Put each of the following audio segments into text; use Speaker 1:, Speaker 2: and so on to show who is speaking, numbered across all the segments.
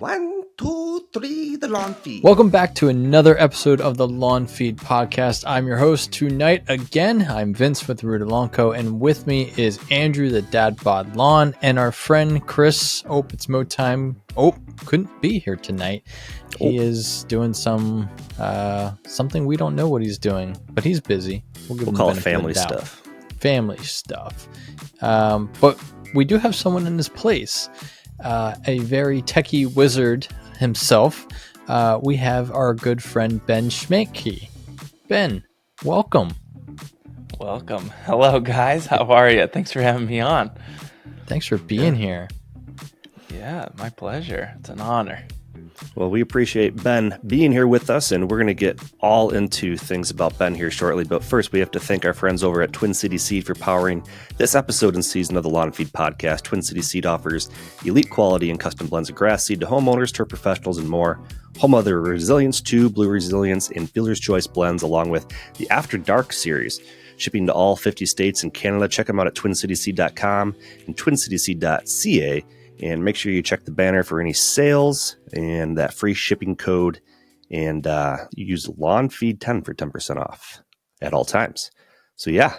Speaker 1: One, two, three, the lawn feed.
Speaker 2: Welcome back to another episode of the Lawn Feed Podcast. I'm your host tonight again. I'm Vince with Ruta Lawn Co. And with me is Andrew, the Dad Bod Lawn, and our friend Chris. Oh, it's Mo time. Oh, couldn't be here tonight. He is doing something we don't know what he's doing, but he's busy.
Speaker 1: We'll call it family stuff.
Speaker 2: Family stuff. But we do have someone in his place. A very techie wizard himself. We have our good friend Ben Schmanke. Ben, welcome.
Speaker 3: Welcome. Hello, guys. How are you? Thanks for having me on.
Speaker 2: Thanks for being here.
Speaker 3: Yeah, my pleasure. It's an honor.
Speaker 1: Well, we appreciate Ben being here with us, and we're going to get all into things about Ben here shortly. But first, we have to thank our friends over at Twin City Seed for powering this episode and season of the Lawn Feed Podcast. Twin City Seed offers elite quality and custom blends of grass seed to homeowners, turf professionals, and more. Homeowner Resilience 2, Blue Resilience, and Fielder's Choice blends, along with the After Dark series. Shipping to all 50 states and Canada. Check them out at twincityseed.com and twincityseed.ca. And make sure you check the banner for any sales and that free shipping code. And you use LawnFeed10 for 10% off at all times. So yeah,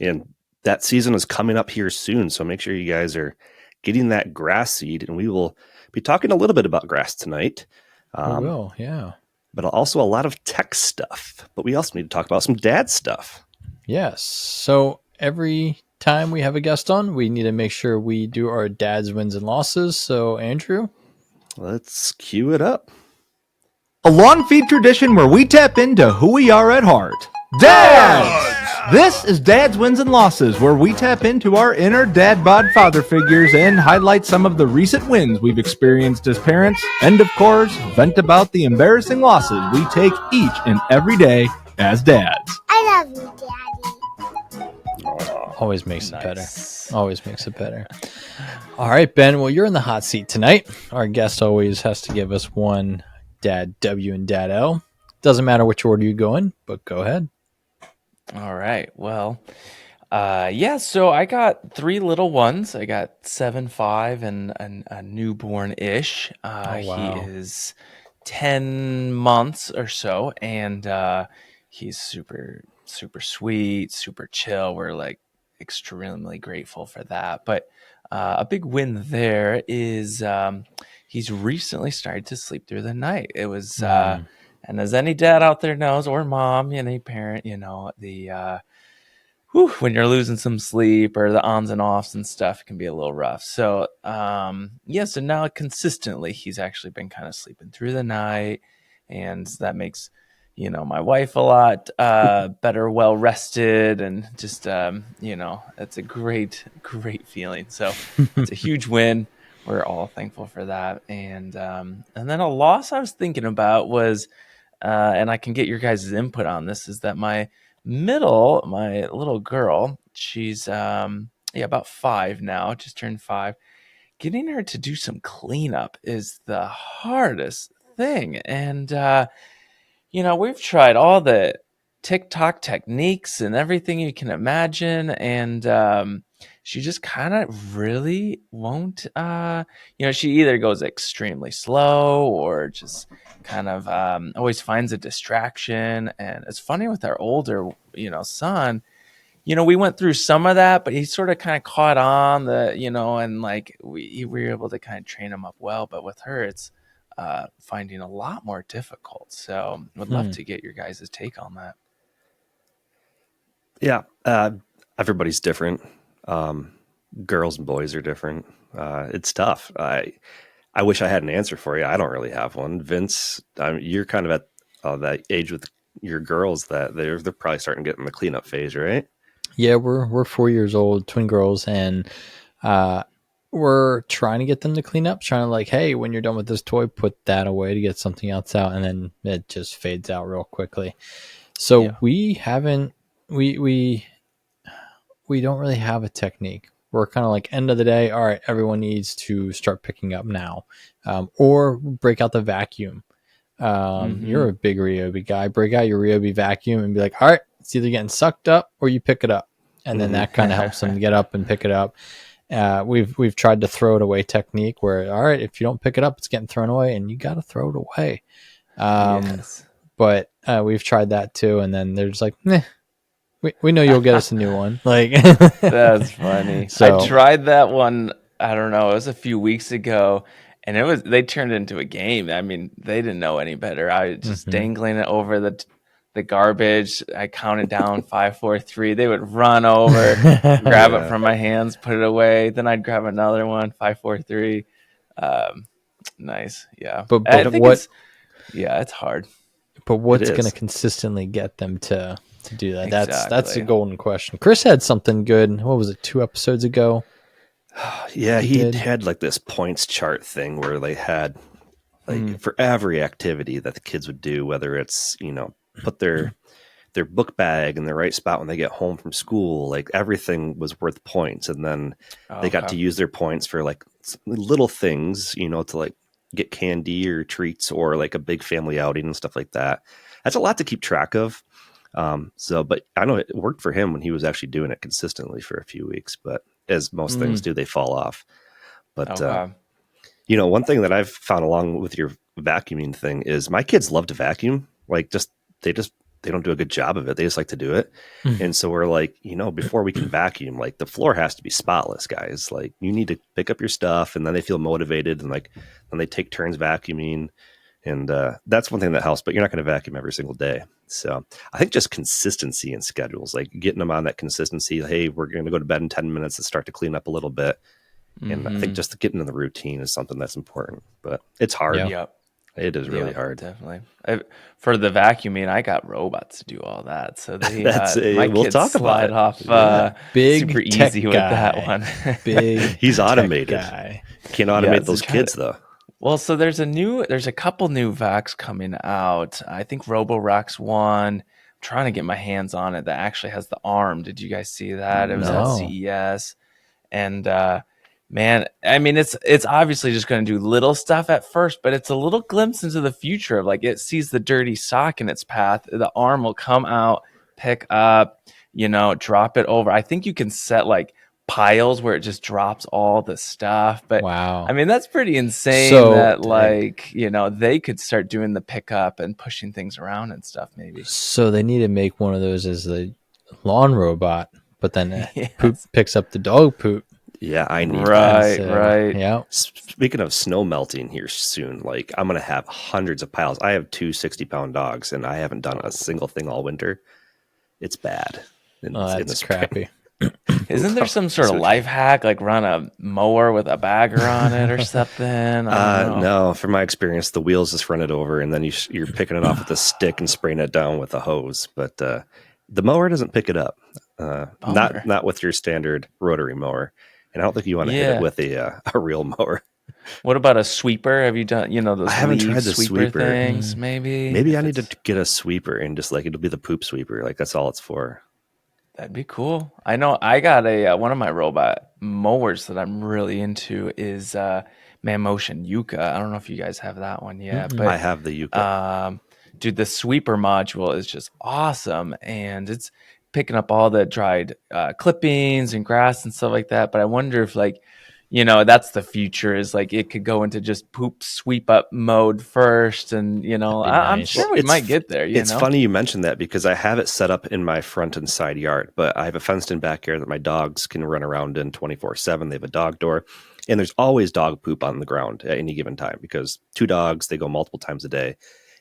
Speaker 1: and that season is coming up here soon. So make sure you guys are getting that grass seed. And we will be talking a little bit about grass tonight.
Speaker 2: We will, yeah.
Speaker 1: But also a lot of tech stuff. But we also need to talk about some dad stuff.
Speaker 2: Yes. So every time we have a guest on, we need to make sure we do our dad's wins and losses. So, Andrew,
Speaker 1: let's cue it up.
Speaker 4: A lawn feed tradition where we tap into who we are at heart. Dads! This is Dad's Wins and Losses, where we tap into our inner dad bod father figures and highlight some of the recent wins we've experienced as parents, and of course, vent about the embarrassing losses we take each and every day as dads.
Speaker 5: I love you, Daddy.
Speaker 2: always makes it better. Always makes it better. All right, Ben. Well, you're in the hot seat tonight. Our guest always has to give us one Dad W and Dad L. Doesn't matter which order you go in, but go ahead.
Speaker 3: All right. Well, so I got three little ones. I got 7, 5, and a newborn-ish.
Speaker 2: Wow.
Speaker 3: He is 10 months or so, and he's super sweet, super chill. We're like extremely grateful for that. But a big win there is he's recently started to sleep through the night. It was and as any dad out there knows, or mom, any parent, the when you're losing some sleep or the ons and offs and stuff can be a little rough. So so now consistently he's actually been kind of sleeping through the night, and that makes my wife a lot better, well rested, and just it's a great feeling. So it's a huge win. We're all thankful for that. And then a loss I was thinking about was, and I can get your guys' input on this, is that my little girl, she's about 5 now, just turned 5. Getting her to do some cleanup is the hardest thing. And we've tried all the TikTok techniques and everything you can imagine, and she just kind of really won't. She either goes extremely slow or just kind of always finds a distraction. And it's funny with our older, son. We went through some of that, but he sort of kind of caught on and like we were able to kind of train him up well. But with her, it's finding a lot more difficult. So would love to get your guys' take on that.
Speaker 1: Yeah. Everybody's different. Girls and boys are different. It's tough. I wish I had an answer for you. I don't really have one. Vince, you're kind of at that age with your girls that they're probably starting to get in the cleanup phase, right?
Speaker 2: Yeah, we're 4 years old, twin girls, and we're trying to get them to clean up, trying to like, hey, when you're done with this toy, put that away to get something else out, and then it just fades out real quickly. So we haven't, we don't really have a technique. We're kind of like, end of the day, all right, everyone needs to start picking up now, or break out the vacuum. You're a big Ryobi guy. Break out your Ryobi vacuum and be like, all right, it's either getting sucked up or you pick it up. And then that kind of helps them get up and pick it up. we've tried to throw it away technique where, all right, if you don't pick it up, it's getting thrown away, and you got to throw it away.
Speaker 3: Yes.
Speaker 2: But we've tried that too, and then they're just like, "Meh, we know you'll get us a new one." Like
Speaker 3: That's funny.
Speaker 2: So-
Speaker 3: I tried that one. I don't know. It was a few weeks ago, and they turned it into a game. I mean, they didn't know any better. I was just dangling it over the garbage. I counted down 5, 4, 3. They would run over, grab it from my hands, put it away. Then I'd grab another one. 5, 4, 3. Nice. Yeah.
Speaker 2: But
Speaker 3: I think
Speaker 2: what?
Speaker 3: it's hard.
Speaker 2: But what's
Speaker 1: It
Speaker 2: going to
Speaker 1: is.
Speaker 2: consistently get them to do that? That's the
Speaker 3: Exactly.
Speaker 2: golden question. Chris had something good. What was it? 2 episodes ago.
Speaker 1: Yeah,
Speaker 2: He
Speaker 1: he
Speaker 2: did.
Speaker 1: had like this points chart thing where they had like for every activity that the kids would do, whether it's, put their book bag in the right spot when they get home from school, like everything was worth points. And then they got to use their points for like little things, to like get candy or treats or like a big family outing and stuff like that. That's a lot to keep track of. But I know it worked for him when he was actually doing it consistently for a few weeks, but as most things do, they fall off. But, one thing that I've found along with your vacuuming thing is my kids love to vacuum. Like they don't do a good job of it. They just like to do it. And so we're like, before we can vacuum, like the floor has to be spotless, guys. Like you need to pick up your stuff, and then they feel motivated, and like then they take turns vacuuming. And that's one thing that helps, but you're not going to vacuum every single day. So I think just consistency in schedules, like getting them on that consistency. Hey, we're going to go to bed in 10 minutes and start to clean up a little bit. And I think just getting in the routine is something that's important, but it's hard.
Speaker 3: Yep.
Speaker 1: It is really hard.
Speaker 3: Definitely. For the vacuuming, I got robots to do all that. So they my
Speaker 1: we'll
Speaker 3: kids
Speaker 1: talk about
Speaker 3: slide
Speaker 1: it.
Speaker 3: off
Speaker 2: Big
Speaker 3: super
Speaker 2: tech
Speaker 3: easy with
Speaker 2: guy.
Speaker 3: that one.
Speaker 2: Big
Speaker 1: He's automated.
Speaker 2: guy.
Speaker 1: Can't automate
Speaker 3: Yes,
Speaker 1: those
Speaker 3: trying
Speaker 1: kids though.
Speaker 3: Well, so there's a couple new vacs coming out. I think RoboRack's one. I'm trying to get my hands on it that actually has the arm. Did you guys see that? It was
Speaker 2: No.
Speaker 3: at CES. And man, I mean it's obviously just going to do little stuff at first, but it's a little glimpse into the future of like it sees the dirty sock in its path. The arm will come out, pick up, drop it over. I think you can set like piles where it just drops all the stuff. But
Speaker 2: Wow.
Speaker 3: I mean, that's pretty insane
Speaker 2: So-
Speaker 3: that like, they could start doing the pickup and pushing things around and stuff maybe.
Speaker 2: So they need to make one of those as the lawn robot, but then poop picks up the dog poop.
Speaker 1: Yeah, I need that.
Speaker 3: Right,
Speaker 2: So,
Speaker 3: right.
Speaker 2: Yeah.
Speaker 1: Speaking of snow melting here soon, like I'm going to have hundreds of piles. I have 2 60-pound dogs, and I haven't done a single thing all winter. It's bad. In the
Speaker 2: That's
Speaker 1: spring.
Speaker 2: crappy.
Speaker 3: Isn't there some sort of life hack, like run a mower with a bagger on it or something? I don't know.
Speaker 1: No, from my experience, the wheels just run it over, and then you're picking it off with a stick and spraying it down with a hose. But the mower doesn't pick it up. Not with your standard rotary mower, and I don't think you want to hit it with a real mower.
Speaker 3: What about a sweeper? Have you done, those
Speaker 1: I haven't
Speaker 3: leaf
Speaker 1: tried the sweeper.
Speaker 3: things? Maybe
Speaker 1: I need to get a sweeper and just like it'll be the poop sweeper. Like that's all it's for.
Speaker 3: That'd be cool. I know I got one of my robot mowers that I'm really into is Mammotion Yucca. I don't know if you guys have that one yet, but
Speaker 1: I have the Yucca.
Speaker 3: dude, the sweeper module is just awesome, and it's picking up all the dried clippings and grass and stuff like that. But I wonder if like, that's the future is like it could go into just poop sweep up mode first. And, I'm
Speaker 2: nice.
Speaker 3: sure we might get there.
Speaker 1: It's funny you mentioned that because I have it set up in my front and side yard, but I have a fenced in backyard that my dogs can run around in 24/7. They have a dog door, and there's always dog poop on the ground at any given time because 2 dogs, they go multiple times a day.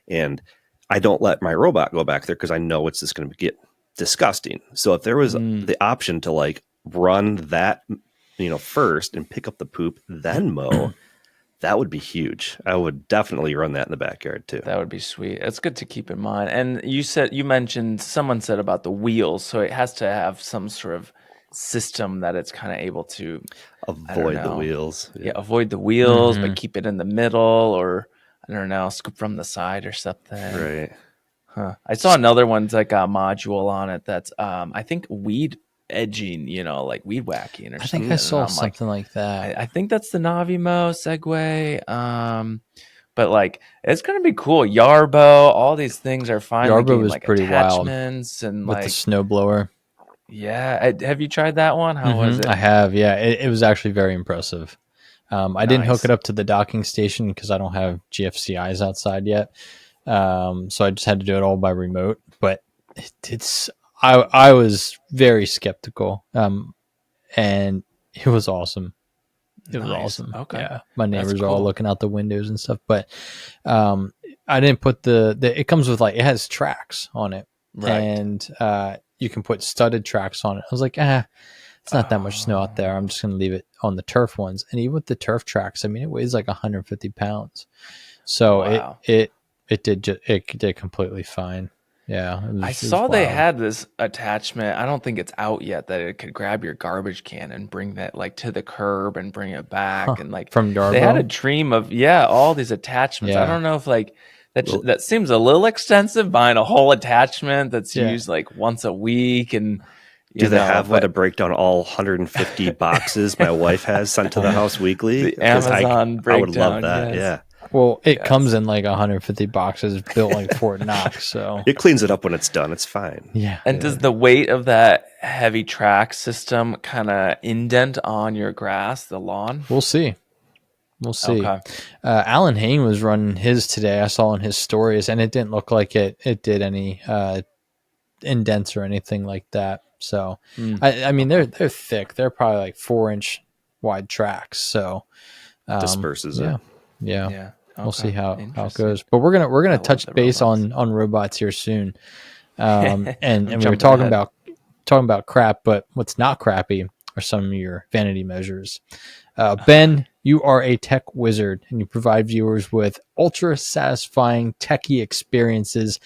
Speaker 1: And I don't let my robot go back there because I know it's just going to get disgusting. So if there was the option to like run that, first and pick up the poop, then mow, that would be huge. I would definitely run that in the backyard too.
Speaker 3: That would be sweet. It's good to keep in mind. And someone said about the wheels, so it has to have some sort of system that it's kind of able to
Speaker 1: Avoid the wheels.
Speaker 3: Yeah, avoid the wheels, but keep it in the middle, or I don't know, scoop from the side or something.
Speaker 1: Right.
Speaker 3: Huh. I saw another one's like a module on it that's I think weed edging, like weed whacking or
Speaker 2: I
Speaker 3: something.
Speaker 2: think I saw
Speaker 3: And I'm
Speaker 2: something like that.
Speaker 3: I think that's the Navimo Segway. But like it's gonna be cool. Yarbo, all these things are finally
Speaker 2: Yarbo
Speaker 3: getting
Speaker 2: was
Speaker 3: like
Speaker 2: pretty wild
Speaker 3: attachments and
Speaker 2: with
Speaker 3: like
Speaker 2: the snowblower.
Speaker 3: Yeah. Have you tried that one? How was it?
Speaker 2: I have, yeah. It was actually very impressive. I didn't hook it
Speaker 3: Nice.
Speaker 2: up to the docking station because I don't have GFCIs outside yet. So I just had to do it all by remote. But I was very skeptical. And it was awesome. It was
Speaker 3: Nice.
Speaker 2: awesome.
Speaker 3: Okay.
Speaker 2: Yeah. My
Speaker 3: That's
Speaker 2: neighbors are all
Speaker 3: cool.
Speaker 2: looking out the windows and stuff. But I didn't put it comes with it has tracks on it.
Speaker 3: Right.
Speaker 2: And you can put studded tracks on it. I was like, it's not that much snow out there. I'm just going to leave it on the turf ones. And even with the turf tracks, I mean, it weighs like 150 pounds. So
Speaker 3: Wow.
Speaker 2: it did completely fine. Yeah.
Speaker 3: I
Speaker 2: It was
Speaker 3: saw they
Speaker 2: wild.
Speaker 3: had this attachment. I don't think it's out yet that it could grab your garbage can and bring that like to the curb and bring it back. And like
Speaker 2: From
Speaker 3: they had a
Speaker 2: Darbo.
Speaker 3: dream of, all these attachments. I
Speaker 2: Yeah.
Speaker 3: don't know if like
Speaker 1: Well-
Speaker 3: that seems a little extensive, buying a whole attachment that's
Speaker 2: Yeah.
Speaker 3: used like once a week. And
Speaker 1: Do they have one to
Speaker 3: but
Speaker 1: break down all 150 boxes my wife has sent to the house weekly?
Speaker 3: the
Speaker 1: 'Cause
Speaker 3: Amazon
Speaker 1: I would love
Speaker 3: breakdown,
Speaker 1: that.
Speaker 3: yes.
Speaker 1: Yeah.
Speaker 2: Well, it
Speaker 3: Yes.
Speaker 2: comes in like 150 boxes built like Fort Knox. So
Speaker 1: It cleans it up when it's done. It's fine.
Speaker 2: yeah.
Speaker 3: And does the weight of that heavy track system kind of indent on your grass, the lawn?
Speaker 2: We'll see. We'll see.
Speaker 3: Okay.
Speaker 2: Alan Hain was running his today. I saw in his stories, and it didn't look like it did any indents or anything like that. So, I mean, they're thick. They're probably like 4-inch wide tracks. So,
Speaker 1: Disperses
Speaker 2: yeah,
Speaker 1: it.
Speaker 2: yeah.
Speaker 3: Yeah.
Speaker 2: We'll see how it
Speaker 3: Interesting.
Speaker 2: goes. But we're gonna
Speaker 3: love
Speaker 2: touch
Speaker 3: the
Speaker 2: base
Speaker 3: robots.
Speaker 2: on robots here soon. And we were
Speaker 3: jumping
Speaker 2: talking
Speaker 3: ahead.
Speaker 2: about crap, but what's not crappy are some of your vanity measures. Ben, you are a tech wizard, and you provide viewers with ultra satisfying techie experiences.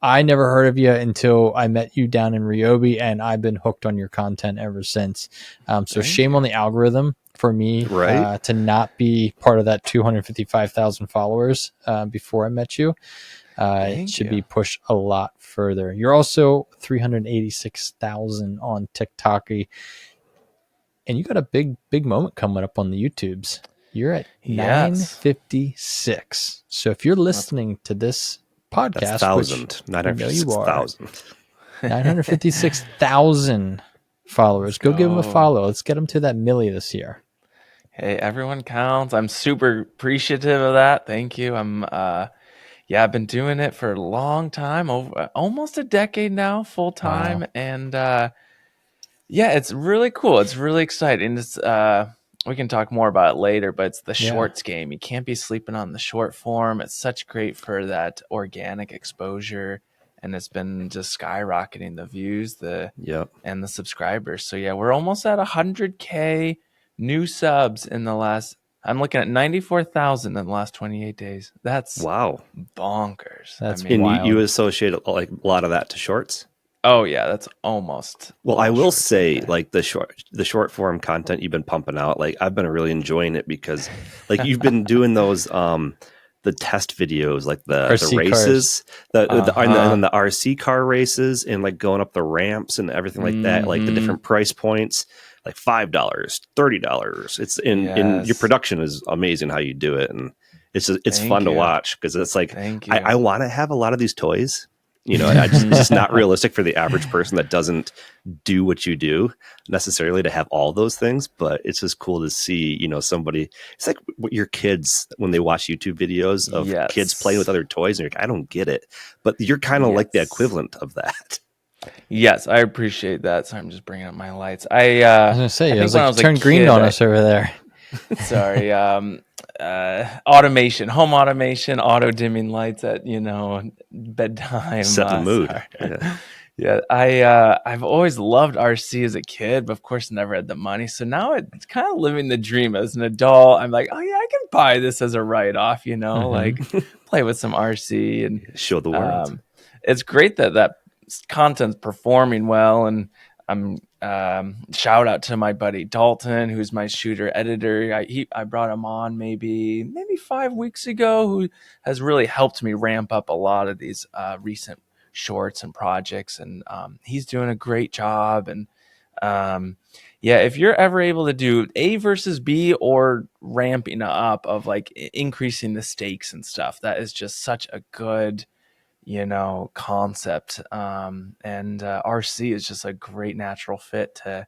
Speaker 2: I never heard of you until I met you down in Ryobi, and I've been hooked on your content ever since. So
Speaker 3: Thank
Speaker 2: shame on the algorithm for me
Speaker 1: Right.
Speaker 2: to not be part of that 255,000 followers before I met you. It
Speaker 3: Thank
Speaker 2: should
Speaker 3: you.
Speaker 2: be pushed a lot further. You're also 386,000 on TikTok, and you got a big moment coming up on the YouTubes. You're at
Speaker 3: Yes.
Speaker 2: 956. So if you're listening to this podcast,
Speaker 1: That's 1,000.
Speaker 2: which I know you are,
Speaker 1: 956,000.
Speaker 2: 956,000 followers. Go give them a
Speaker 3: go.
Speaker 2: follow. Let's get them to that milli this year.
Speaker 3: Hey, everyone counts. I'm super appreciative of that. Thank you. I've been doing it for a long time, over almost a decade now, full time.
Speaker 2: Wow.
Speaker 3: And it's really cool. It's really exciting. It's we can talk more about it later, but it's the
Speaker 2: Yeah.
Speaker 3: shorts game. You can't be sleeping on the short form. It's such great for that organic exposure, and it's been just skyrocketing the views,
Speaker 1: Yep.
Speaker 3: and the subscribers. So yeah, we're almost at 100K new subs in the last. I'm looking at 94,000 in the last 28 days. That's
Speaker 1: Wow.
Speaker 3: bonkers.
Speaker 2: That's
Speaker 1: And
Speaker 2: wild.
Speaker 1: you associate like a lot of that to shorts?
Speaker 3: Oh yeah, that's almost.
Speaker 1: Well, I will
Speaker 3: shorts
Speaker 1: say,
Speaker 3: right there.
Speaker 1: like the short form content you've been pumping out, like I've been really enjoying it because, like, you've been doing those the test videos, like the
Speaker 2: RC
Speaker 1: races, and then
Speaker 3: Uh-huh.
Speaker 1: the RC car races, and like going up the ramps and everything like that, like the
Speaker 3: Mhm.
Speaker 1: different price points, like $5, $30. It's in your
Speaker 3: Yes.
Speaker 1: production is amazing how you do it, and it's
Speaker 3: Thank
Speaker 1: fun to
Speaker 3: you.
Speaker 1: watch because it's like
Speaker 3: Thank you.
Speaker 1: I want to have a lot of these toys. It's just not realistic for the average person that doesn't do what you do necessarily to have all those things. But it's just cool to see, somebody. It's like your kids when they watch YouTube videos of
Speaker 3: Yes.
Speaker 1: kids playing with other toys, and you're like, I don't get it, but you're kind of like the
Speaker 3: Yes.
Speaker 1: equivalent of that.
Speaker 3: Yes, I appreciate that. So I'm just bringing up my lights.
Speaker 2: I was gonna say,
Speaker 3: think
Speaker 2: it was
Speaker 3: when I
Speaker 2: like
Speaker 3: was a
Speaker 2: turned green
Speaker 3: kid,
Speaker 2: on us over there.
Speaker 3: Sorry. Automation, home automation, auto dimming lights at bedtime.
Speaker 1: Set the mood.
Speaker 3: Sorry.
Speaker 1: Yeah.
Speaker 3: Yeah, I've always loved RC as a kid, but of course never had the money. So now it's kind of living the dream as an adult. I'm like, oh yeah, I can buy this as a write-off, like play with some RC and
Speaker 1: Show the world.
Speaker 3: it's great that content's performing well. And I'm shout out to my buddy Dalton, who's my shooter editor. I brought him on maybe 5 weeks ago, who has really helped me ramp up a lot of these recent shorts and projects, and he's doing a great job. And if you're ever able to do A versus B or ramping up of like increasing the stakes and stuff, that is just such a good concept. And RC is just a great natural fit to,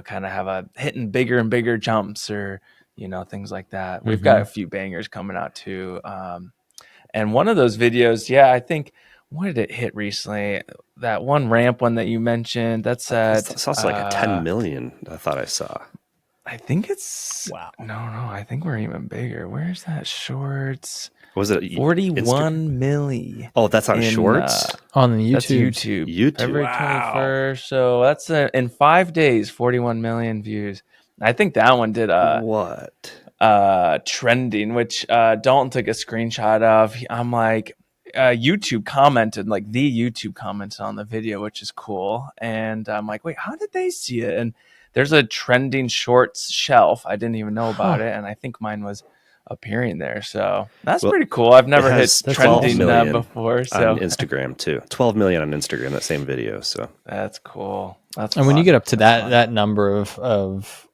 Speaker 3: kind of have a hitting bigger and bigger jumps or, things like that. We've got a few bangers coming out too. And one of those videos, I think, what did it hit recently? That one ramp one that you mentioned, that's at...
Speaker 1: It's also like a 10 million, I thought I saw.
Speaker 3: I think it's...
Speaker 2: Wow.
Speaker 3: No, I think we're even bigger. Where's that shorts?
Speaker 1: Was it
Speaker 3: 41 milli.
Speaker 1: Oh, that's on shorts?
Speaker 2: On the YouTube.
Speaker 3: That's YouTube.
Speaker 1: YouTube.
Speaker 3: February 21st. So that's in 5 days, 41 million views. I think that one did
Speaker 1: what?
Speaker 3: Trending, which Dalton took a screenshot of. I'm like, YouTube commented, like the YouTube commented on the video, which is cool. And I'm like, wait, how did they see it? And there's a trending shorts shelf. I didn't even know about it. And I think mine was appearing there. So that's pretty cool. I've never hit trending before. So
Speaker 1: on Instagram too. 12 million on Instagram, that same video. So
Speaker 3: that's cool.
Speaker 2: And when you get up to that number of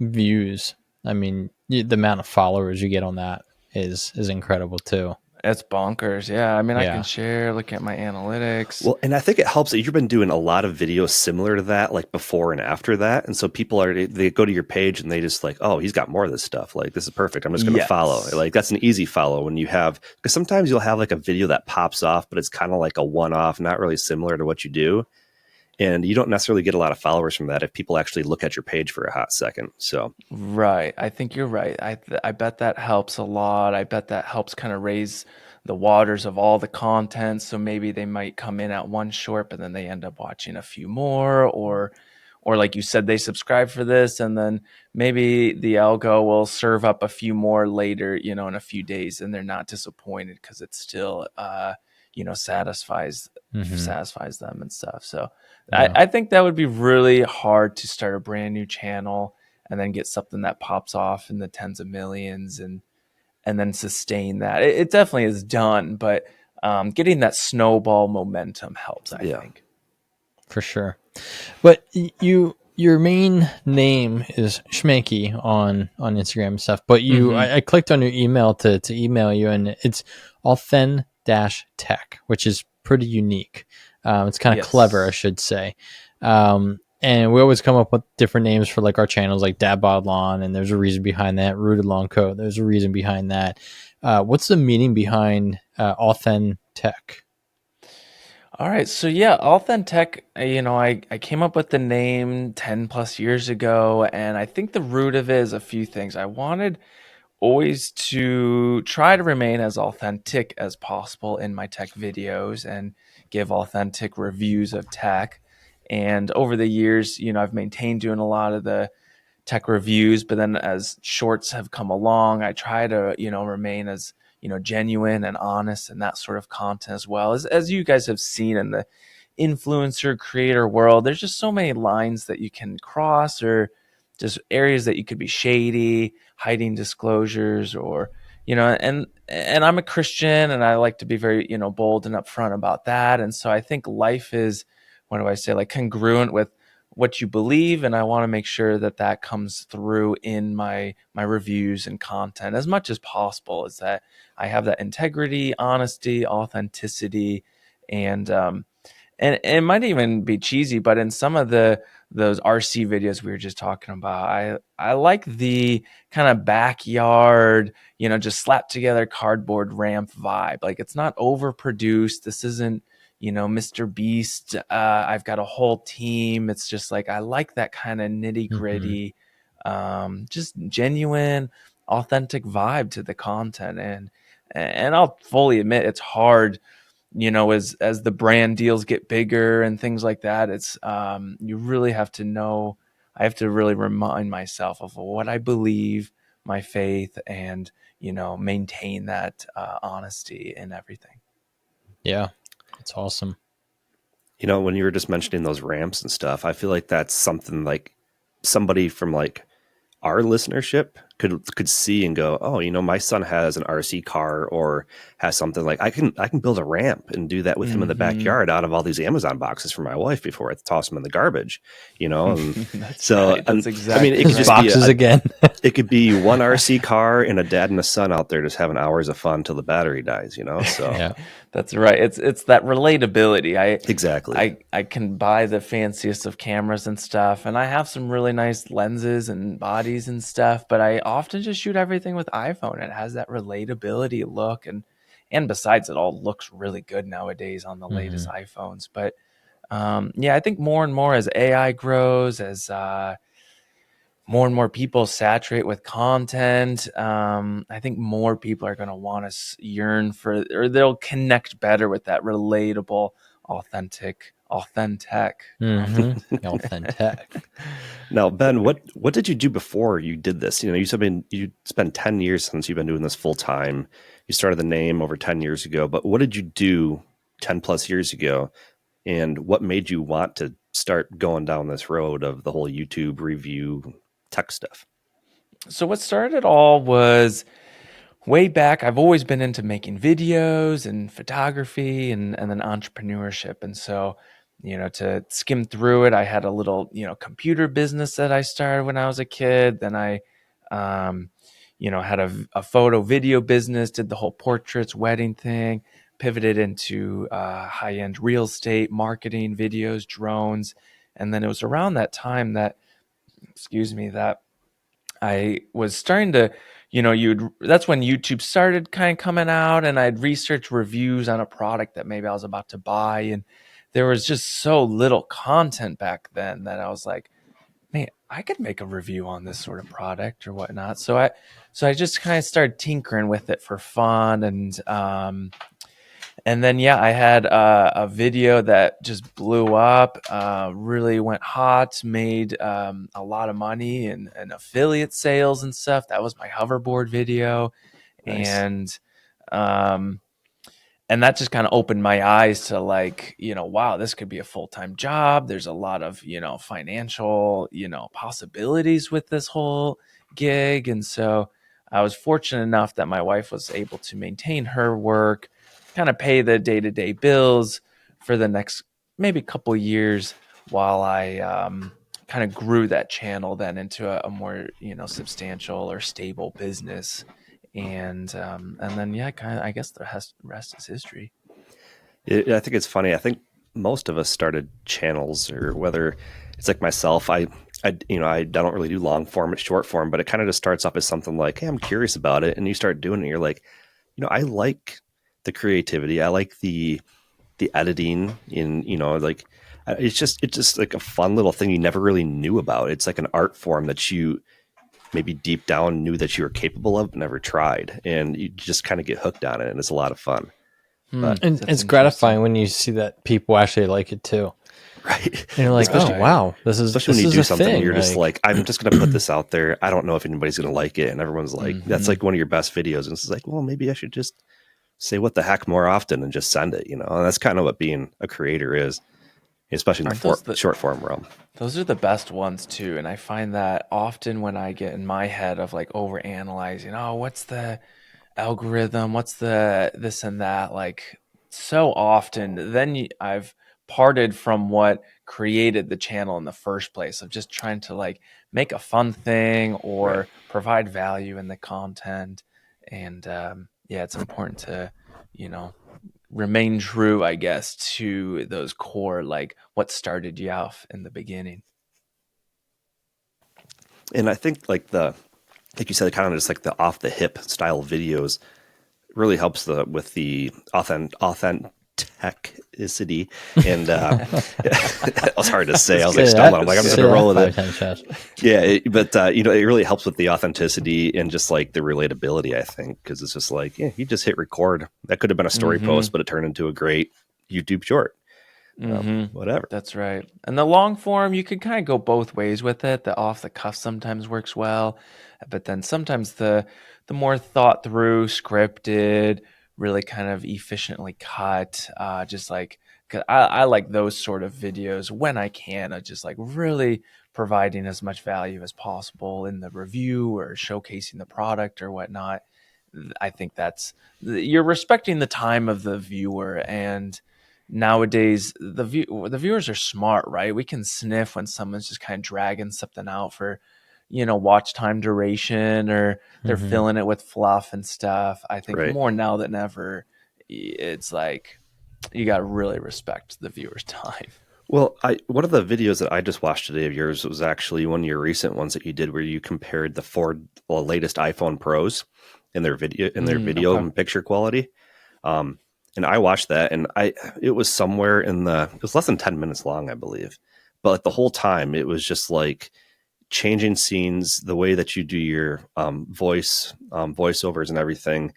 Speaker 2: views, I mean, the amount of followers you get on that is incredible too.
Speaker 3: It's bonkers. Yeah. I mean, I can share, look at my analytics.
Speaker 1: Well, and I think it helps that you've been doing a lot of videos similar to that, like before and after that. And so people they go to your page and they just like, oh, he's got more of this stuff. Like, this is perfect. I'm just going to follow. Like, that's an easy follow when you have, because sometimes you'll have like a video that pops off, but it's kind of like a one-off, not really similar to what you do. And you don't necessarily get a lot of followers from that if people actually look at your page for a hot second. So
Speaker 3: right. I think you're right. I bet that helps a lot. I bet that helps kind of raise the waters of all the content. So maybe they might come in at one short, but then they end up watching a few more, or like you said, they subscribe for this, and then maybe the algo will serve up a few more later, in a few days, and they're not disappointed because it still, satisfies them and stuff. So I think that would be really hard to start a brand new channel and then get something that pops off in the tens of millions and then sustain that. It definitely is done, but getting that snowball momentum helps, I think.
Speaker 2: For sure. But your main name is Schmanke on Instagram and stuff, but I clicked on your email to email you, and it's AuthenTech, which is pretty unique. It's kind of clever, I should say. And we always come up with different names for like our channels, like Dad Bod Lawn, and there's a reason behind that. Rooted Lawn Co. There's a reason behind that. What's the meaning behind AuthenTech?
Speaker 3: All right. So AuthenTech, I came up with the name 10 plus years ago, and I think the root of it is a few things. I wanted always to try to remain as authentic as possible in my tech videos and give authentic reviews of tech. And over the years, I've maintained doing a lot of the tech reviews, but then as shorts have come along, I try to, remain as, genuine and honest and that sort of content as well. As you guys have seen in the influencer creator world, there's just so many lines that you can cross, or just areas that you could be shady, hiding disclosures, or, and I'm a Christian, and I like to be very, bold and upfront about that. And so I think life is, what do I say, like congruent with what you believe, and I want to make sure that comes through in my reviews and content as much as possible, is that I have that integrity, honesty, authenticity, and it might even be cheesy, but in some of those RC videos we were just talking about, I like the kind of backyard, just slapped together cardboard ramp vibe. Like, it's not overproduced. This isn't, Mr. Beast. I've got a whole team. It's just like, I like that kind of nitty gritty, just genuine, authentic vibe to the content. And I'll fully admit it's hard, as the brand deals get bigger and things like that. It's, you really have to know, I have to really remind myself of what I believe, my faith, and, maintain that honesty in everything.
Speaker 2: Yeah. That's awesome.
Speaker 1: When you were just mentioning those ramps and stuff, I feel like that's something like somebody from like our listenership could see and go, oh, my son has an RC car or has something, like I can build a ramp and do that with him in the backyard out of all these Amazon boxes for my wife before I toss them in the garbage, And
Speaker 3: That's
Speaker 1: so,
Speaker 3: right. That's exactly.
Speaker 1: I mean, it could just
Speaker 2: boxes
Speaker 1: be
Speaker 2: again.
Speaker 1: it could be one RC car and a dad and a son out there just having hours of fun till the battery dies, So
Speaker 2: Yeah.
Speaker 3: That's right. It's that relatability.
Speaker 1: exactly.
Speaker 3: I can buy the fanciest of cameras and stuff, and I have some really nice lenses and bodies and stuff, but I often just shoot everything with iPhone. It has that relatability look, and besides, it all looks really good nowadays on the latest iPhones. But yeah, I think more and more as AI grows, as more and more people saturate with content, I think more people are going to want to yearn for, or they'll connect better with that relatable, authentic.
Speaker 2: AuthenTech.
Speaker 1: Now, Ben, what did you do before you did this? You said you spent 10 years since you've been doing this full time. You started the name over 10 years ago, but what did you do 10 plus years ago? And what made you want to start going down this road of the whole YouTube review tech stuff?
Speaker 3: So what started it all was way back. I've always been into making videos and photography and then entrepreneurship. And so, to skim through it, I had a little, computer business that I started when I was a kid. Then I, had a photo video business, did the whole portraits, wedding thing, pivoted into high-end real estate, marketing, videos, drones. And then it was around that time that I was starting to, that's when YouTube started kind of coming out, and I'd researched reviews on a product that maybe I was about to buy. And there was just so little content back then that I was like, man, I could make a review on this sort of product or whatnot. So I just kind of started tinkering with it for fun. And then, yeah, I had a video that just blew up, really went hot, made a lot of money in affiliate sales and stuff. That was my hoverboard video. Nice. And that just kind of opened my eyes to like, wow, this could be a full-time job. There's a lot of, financial, possibilities with this whole gig. And so I was fortunate enough that my wife was able to maintain her work, kind of pay the day-to-day bills for the next maybe couple years while I kind of grew that channel then into a more substantial or stable business. And then yeah, kind of I guess the rest is history.
Speaker 1: I think it's funny. I think most of us started channels, or whether it's like myself, I don't really do long form, it's short form, but it kind of just starts off as something like, hey, I'm curious about it, and you start doing it, and you're like, I like the creativity, I like the editing, like it's just like a fun little thing you never really knew about. It's like an art form that you maybe deep down knew that you were capable of but never tried, and you just kind of get hooked on it, and it's a lot of fun.
Speaker 2: But and it's gratifying when you see that people actually like it too.
Speaker 1: Right.
Speaker 2: And you're like, oh, wow,
Speaker 1: especially when you do something and you're just like, I'm just going to put this out there. I don't know if anybody's going to like it. And everyone's like, that's like one of your best videos. And it's like, well, maybe I should just say what the heck more often and just send it, And that's kind of what being a creator is, especially in the short form realm.
Speaker 3: Those are the best ones too. And I find that often when I get in my head of like over analyzing, oh, what's the algorithm, what's the this and that, like so often then I've parted from what created the channel in the first place of just trying to like make a fun thing or provide value in the content. And yeah, it's important to remain true, I guess, to those core, like what started you off in the beginning.
Speaker 1: And I think like you said, kind of just like the off the hip style videos really helps with the authenticity. And it was hard to say. I was like stumbling. I'm like, I'm just gonna roll with it. Yeah, but it really helps with the authenticity and just like the relatability, I think, because it's just like, yeah, you just hit record. That could have been a story post, but it turned into a great YouTube short. Whatever.
Speaker 3: That's right. And the long form, you could kind of go both ways with it. The off the cuff sometimes works well, but then sometimes the more thought through, scripted, really kind of efficiently cut, just like, 'cause I like those sort of videos when I can, just like really providing as much value as possible in the review or showcasing the product or whatnot. I think you're respecting the time of the viewer. And nowadays the viewers are smart, right? We can sniff when someone's just kind of dragging something out for, watch time duration, or they're filling it with fluff and stuff. I think more now than ever, it's like you got to really respect the viewer's time.
Speaker 1: Well, one of the videos that I just watched today of yours was actually one of your recent ones that you did, where you compared the latest iPhone Pros in their video and picture quality. And I watched that, and it was somewhere it was less than 10 minutes long, I believe. But like the whole time, it was just like changing scenes, the way that you do your voiceovers and everything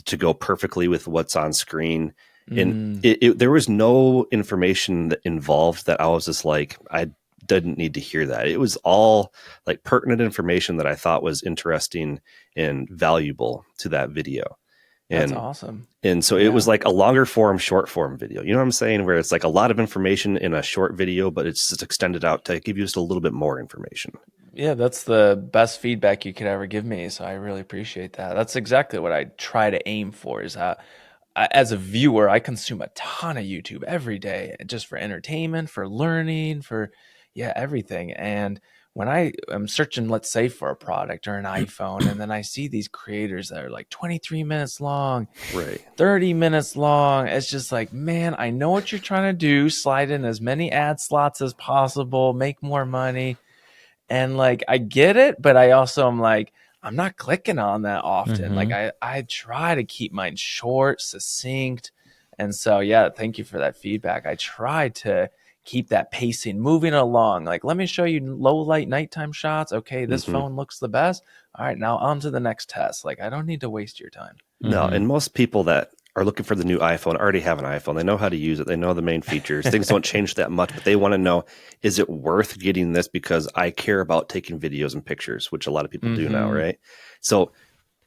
Speaker 1: to go perfectly with what's on screen. And there was no information involved that I was just like, I didn't need to hear that. It was all like pertinent information that I thought was interesting and valuable to that video.
Speaker 3: That's awesome.
Speaker 1: And so it was like a longer form, short form video. You know what I'm saying? Where it's like a lot of information in a short video, but it's just extended out to give you just a little bit more information.
Speaker 3: Yeah, that's the best feedback you could ever give me. So I really appreciate that. That's exactly what I try to aim for, is as a viewer, I consume a ton of YouTube every day, just for entertainment, for learning, for everything. And when I am searching, let's say, for a product or an iPhone, and then I see these creators that are like 23 minutes long, 30 minutes long, it's just like, man, I know what you're trying to do. Slide in as many ad slots as possible, make more money. And like, I get it, but I also am like, I'm not clicking on that often. Like I try to keep mine short, succinct. And so, thank you for that feedback. I try to keep that pacing moving along. Like, let me show you low light nighttime shots. Okay, this phone looks the best. All right, now on to the next test. Like, I don't need to waste your time.
Speaker 1: No, and most people that are looking for the new iPhone already have an iPhone. They know how to use it. They know the main features. Things don't change that much, but they want to know, is it worth getting this because I care about taking videos and pictures, which a lot of people do now, right? So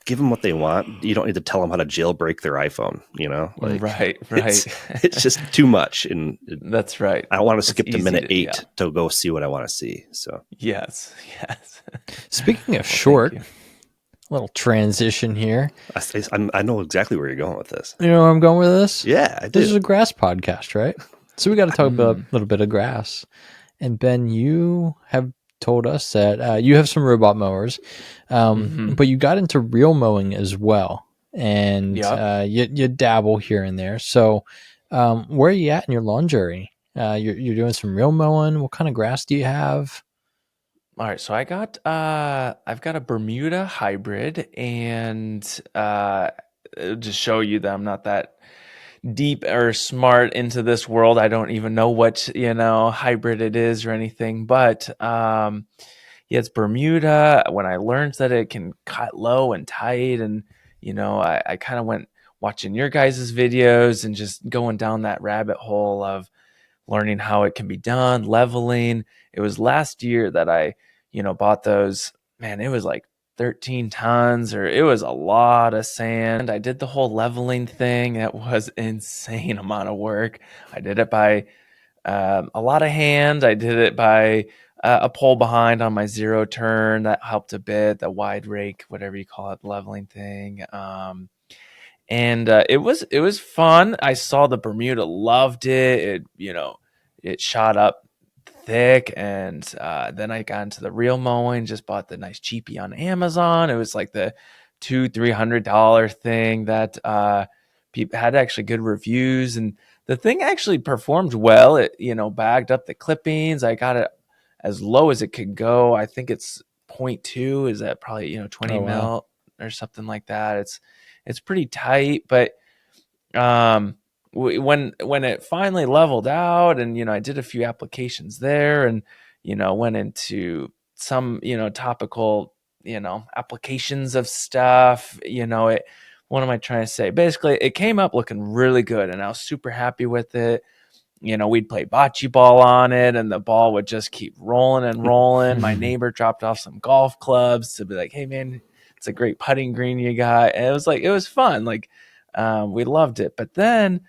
Speaker 1: give them what they want. You don't need to tell them how to jailbreak their iPhone, Like,
Speaker 3: right.
Speaker 1: It's just too much. And
Speaker 3: that's right.
Speaker 1: I want to skip to minute 8 to go see what I want to see. So
Speaker 3: yes.
Speaker 2: Speaking of short, little transition here.
Speaker 1: I know exactly where you're going with this.
Speaker 2: You know where I'm going with this?
Speaker 1: Yeah, I do.
Speaker 2: This is a grass podcast, right? So we got to talk about a little bit of grass. And Ben, you have told us that you have some robot mowers, but you got into real mowing as well. And you dabble here and there. So where are you at in your lawn journey? You're doing some real mowing. What kind of grass do you have?
Speaker 3: All right, so I've got a Bermuda hybrid, and just show you that I'm not that deep or smart into this world. I don't even know what hybrid it is or anything, but it's Bermuda. When I learned that it can cut low and tight, and I kind of went watching your guys' videos and just going down that rabbit hole of learning how it can be done, leveling. It was last year that I, bought those. Man, it was like 13 tons, or it was a lot of sand. I did the whole leveling thing. It was insane amount of work. I did it by a lot of hand. I did it by a pull behind on my zero turn. That helped a bit. The wide rake, whatever you call it, leveling thing. And it was fun. I saw the Bermuda loved it. It shot up thick, and then I got into the real mowing. Just bought the nice cheapie on Amazon. It was like the $200-$300 thing that people had actually good reviews, and the thing actually performed well. It bagged up the clippings. I got it as low as it could go. I think it's 0.2. Is that probably 20 mil or something like that? It's pretty tight, but when it finally leveled out, and I did a few applications there, and went into some topical applications of stuff. What am I trying to say? Basically, it came up looking really good, and I was super happy with it. We'd play bocce ball on it, and the ball would just keep rolling and rolling. My neighbor dropped off some golf clubs to be like, "Hey man, it's a great putting green you got." And it was fun. Like, we loved it. But then,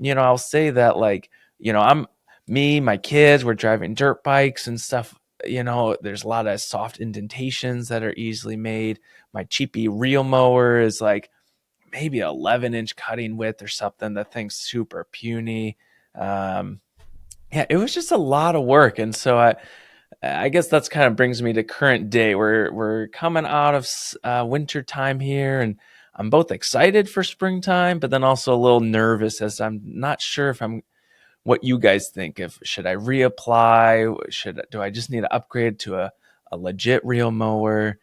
Speaker 3: I'll say that, like, my kids were driving dirt bikes and stuff there's a lot of soft indentations that are easily made. My cheapy reel mower is like maybe 11-inch cutting width or something. That thing's super puny. It was just a lot of work. And so I guess that's kind of brings me to current day. We're coming out of winter time here, and I'm both excited for springtime, but then also a little nervous as I'm not sure if I'm what you guys think. If should I reapply? Do I just need to upgrade to a legit reel mower?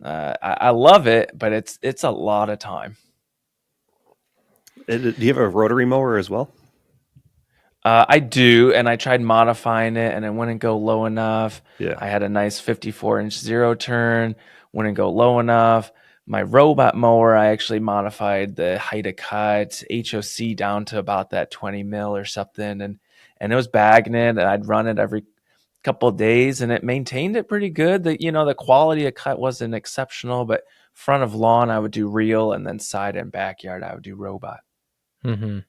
Speaker 3: I love it, but it's a lot of time.
Speaker 1: Do you have a rotary mower as well?
Speaker 3: I do, and I tried modifying it, and it wouldn't go low enough.
Speaker 1: Yeah.
Speaker 3: I had a nice 54-inch zero turn, wouldn't go low enough. My robot mower, I actually modified the height of cut, HOC down to about that 20 mil or something, and it was bagging it, and I'd run it every couple of days, and it maintained it pretty good. The quality of cut wasn't exceptional, but front of lawn I would do reel, and then side and backyard I would do robot.
Speaker 2: Mm-hmm.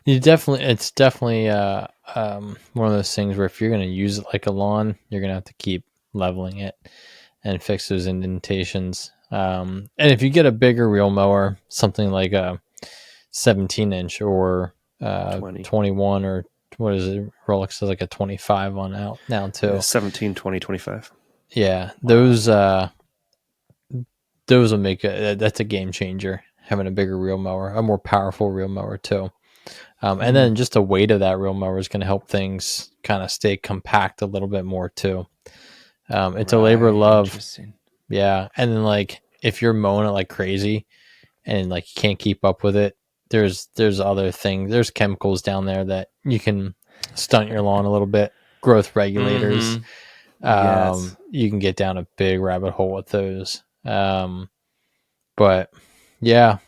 Speaker 2: It's definitely one of those things where if you're going to use it like a lawn, you're going to have to keep leveling it and fix those indentations. And if you get a bigger reel mower, something like a 17-inch or 21, or what is it? Rolex says like a 25 on out now too.
Speaker 1: 17, 20, 25.
Speaker 2: Yeah, those will make that's a game changer. Having a bigger reel mower, a more powerful reel mower too. And then just the weight of that reel mower is going to help things kind of stay compact a little bit more too. It's a labor of love. Yeah. And then like, if you're mowing it like crazy and like you can't keep up with it, there's other things. There's chemicals down there that you can stunt your lawn a little bit. Growth regulators.
Speaker 3: Yes.
Speaker 2: You can get down a big rabbit hole with those. But yeah.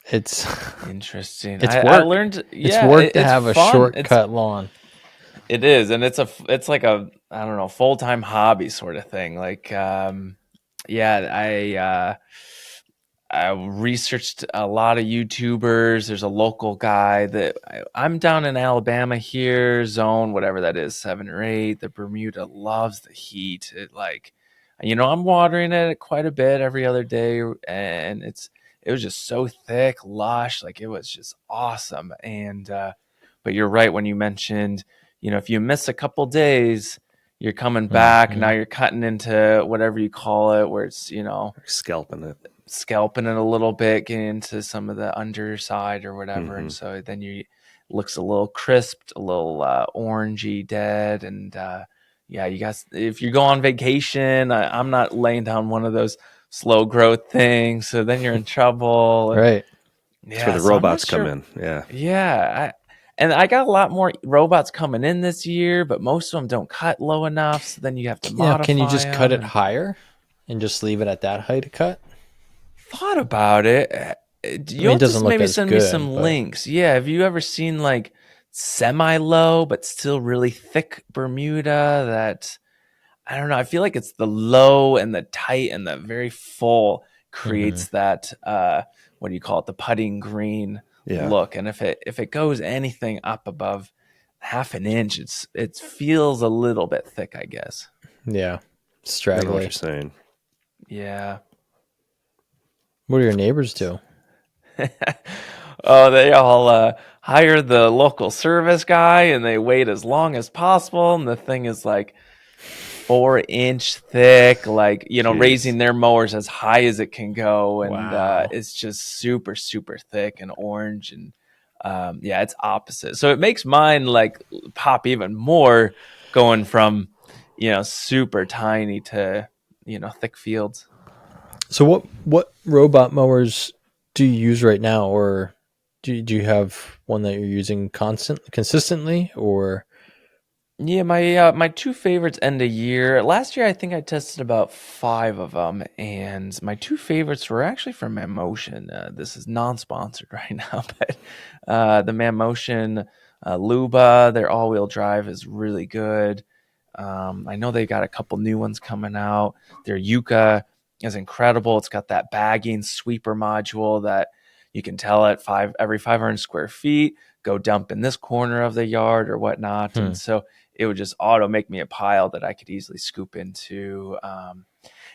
Speaker 2: It's
Speaker 3: interesting.
Speaker 2: It's work.
Speaker 3: I learned.
Speaker 2: It's work to have a shortcut lawn.
Speaker 3: It is, and it's like a I don't know full-time hobby sort of thing. Like, I researched a lot of YouTubers. There's a local guy that I'm down in Alabama here, zone whatever that is, 7 or 8. The Bermuda loves the heat. I'm watering it quite a bit every other day, and it was just so thick, lush, like it was just awesome. And but you're right when you mentioned, if you miss a couple days, you're coming back. Mm-hmm. Now you're cutting into whatever you call it, where it's
Speaker 1: scalping it
Speaker 3: a little bit, getting into some of the underside or whatever. Mm-hmm. And so then looks a little crisped, a little orangey, dead, and you guys, if you go on vacation, I'm not laying down one of those slow growth things, so then you're in trouble.
Speaker 2: Right.
Speaker 1: That's where the robots come in.
Speaker 3: Yeah. I got a lot more robots coming in this year, but most of them don't cut low enough, so then you have to modify.
Speaker 2: Can you just cut it higher and just leave it at that height of cut?
Speaker 3: Thought about it. You'll just maybe send me some links. Yeah, have you ever seen like semi-low but still really thick Bermuda that I don't know. I feel like it's the low and the tight and the very full creates that what do you call it? The putting green look. And if it goes anything up above half an inch, it feels a little bit thick, I guess.
Speaker 2: Yeah,
Speaker 1: straggly. I know what you're saying.
Speaker 3: Yeah.
Speaker 2: What do your neighbors do?
Speaker 3: Oh, they all hire the local service guy, and they wait as long as possible. And the thing is like 4-inch thick, like, raising their mowers as high as it can go. And it's just super, super thick and orange. And it's opposite. So it makes mine like pop even more going from, super tiny to, thick fields.
Speaker 2: So what robot mowers do you use right now? Or do you have one that you're using consistently, or?
Speaker 3: Yeah, my two favorites end a year. Last year, I think I tested about 5 of them, and my two favorites were actually from ManMotion. This is non-sponsored right now, but the ManMotion Luba, their all-wheel drive is really good. I know they got a couple new ones coming out. Their Yuka is incredible. It's got that bagging sweeper module that you can tell at every 500 square feet, go dump in this corner of the yard or whatnot. And so it would just auto make me a pile that I could easily scoop into.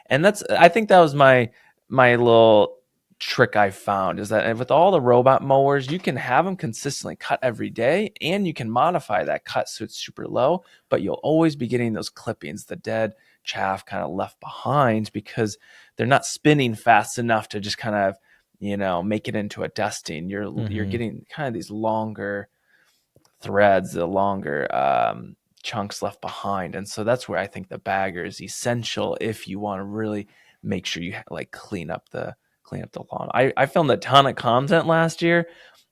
Speaker 3: And I think that was my little trick I found, is that with all the robot mowers, you can have them consistently cut every day, and you can modify that cut so it's super low, but you'll always be getting those clippings, the dead chaff kind of left behind, because they're not spinning fast enough to just kind of, make it into a dusting. You're getting kind of these longer threads, the longer chunks left behind. And so that's where I think the bagger is essential if you want to really make sure you clean up the lawn. I filmed a ton of content last year,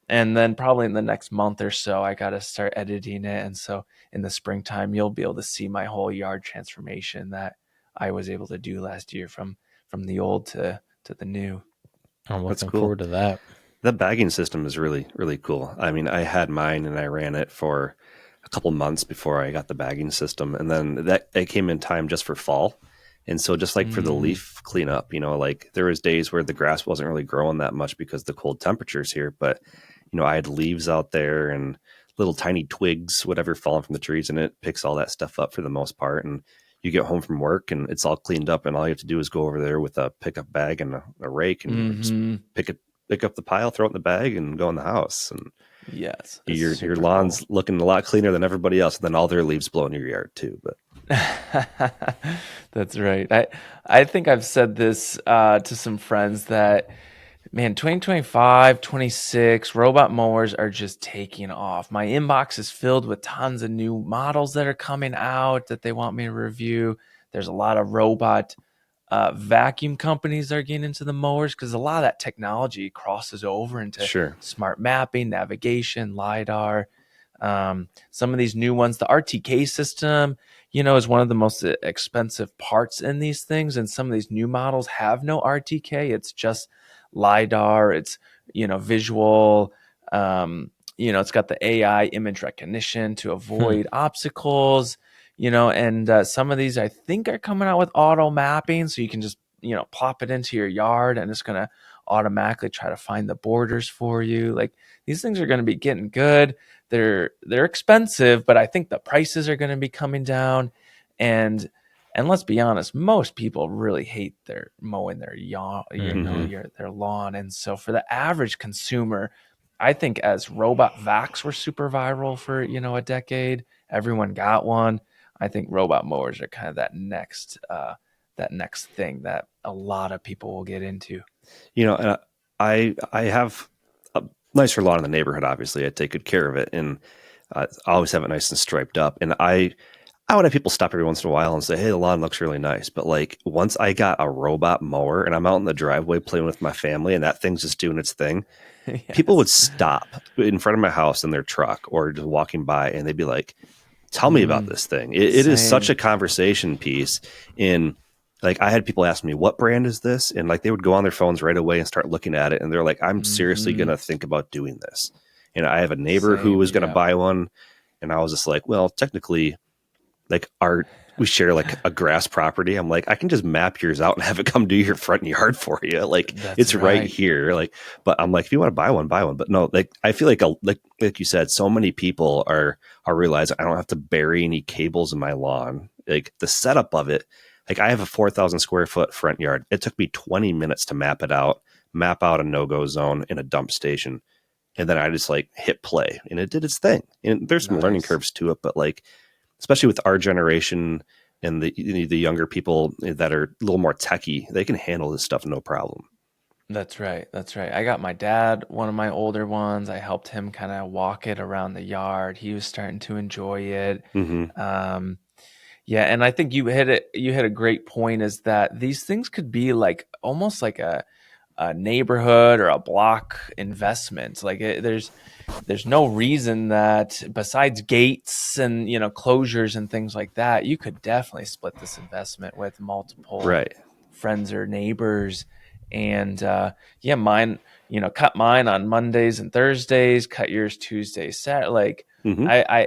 Speaker 3: and then probably in the next month or so I got to start editing it. And so in the springtime you'll be able to see my whole yard transformation that I was able to do last year from the old to the new.
Speaker 2: I'm
Speaker 1: That's
Speaker 2: looking
Speaker 1: cool.
Speaker 2: forward to that.
Speaker 1: The bagging system is really, really cool. I mean, I had mine and I ran it for a couple months before I got the bagging system. And then it came in time just for fall. And so just like for the leaf cleanup, like there was days where the grass wasn't really growing that much because of the cold temperatures here. But, I had leaves out there and little tiny twigs, whatever, falling from the trees, and it picks all that stuff up for the most part. And you get home from work and it's all cleaned up, and all you have to do is go over there with a pickup bag and a rake and just pick up the pile, throw it in the bag, and go in the house. And
Speaker 3: yes,
Speaker 1: your lawn's looking a lot cleaner than everybody else. And then all their leaves blow in your yard too. But
Speaker 3: that's right. I think I've said this to some friends that, man, 2025, 26 robot mowers are just taking off. My inbox is filled with tons of new models that are coming out that they want me to review. There's a lot of robot vacuum companies that are getting into the mowers, because a lot of that technology crosses over into smart mapping, navigation, LiDAR. Some of these new ones, the RTK system, is one of the most expensive parts in these things. And some of these new models have no RTK. It's just LiDAR. It's, visual. It's got the AI image recognition to avoid obstacles. And some of these I think are coming out with auto mapping, so you can just plop it into your yard and it's going to automatically try to find the borders for you. Like, these things are going to be getting good. They're expensive, but I think the prices are going to be coming down. And let's be honest, most people really hate their mowing their their lawn. And so for the average consumer, I think as robot vacs were super viral for a decade, everyone got one. I think robot mowers are kind of that next thing that a lot of people will get into.
Speaker 1: I have a nicer lawn in the neighborhood. Obviously, I take good care of it, and I always have it nice and striped up. And I would have people stop every once in a while and say, "Hey, the lawn looks really nice." But like, once I got a robot mower and I'm out in the driveway playing with my family, and that thing's just doing its thing, yes. People would stop in front of my house in their truck or just walking by, and they'd be like, "Tell me about this thing." It is such a conversation piece. Like, I had people ask me, "What brand is this?" And like, they would go on their phones right away and start looking at it. And they're like, "I'm seriously going to think about doing this." And I have a neighbor who was going to buy one. And I was just like, well, technically, like, we share like a grass property. I'm like, I can just map yours out and have it come do your front yard for you. Like, it's right here. Like, but I'm like, if you want to buy one, buy one. But no, like, I feel like you said, so many people are realizing I don't have to bury any cables in my lawn. Like, the setup of it. Like, I have a 4,000 square foot front yard. It took me 20 minutes to map out a no-go zone in a dump station. And then I just like hit play and it did its thing. And there's some learning curves to it, but like, especially with our generation and the younger people that are a little more techie, they can handle this stuff no problem.
Speaker 3: That's right. I got my dad one of my older ones. I helped him kind of walk it around the yard. He was starting to enjoy it. Yeah, and I think you hit a great point, is that these things could be like almost like a neighborhood or a block investment. Like, there's no reason that, besides gates and closures and things like that, you could definitely split this investment with multiple friends or neighbors. And mine, cut mine on Mondays and Thursdays, cut yours Tuesdays, Saturday. Like,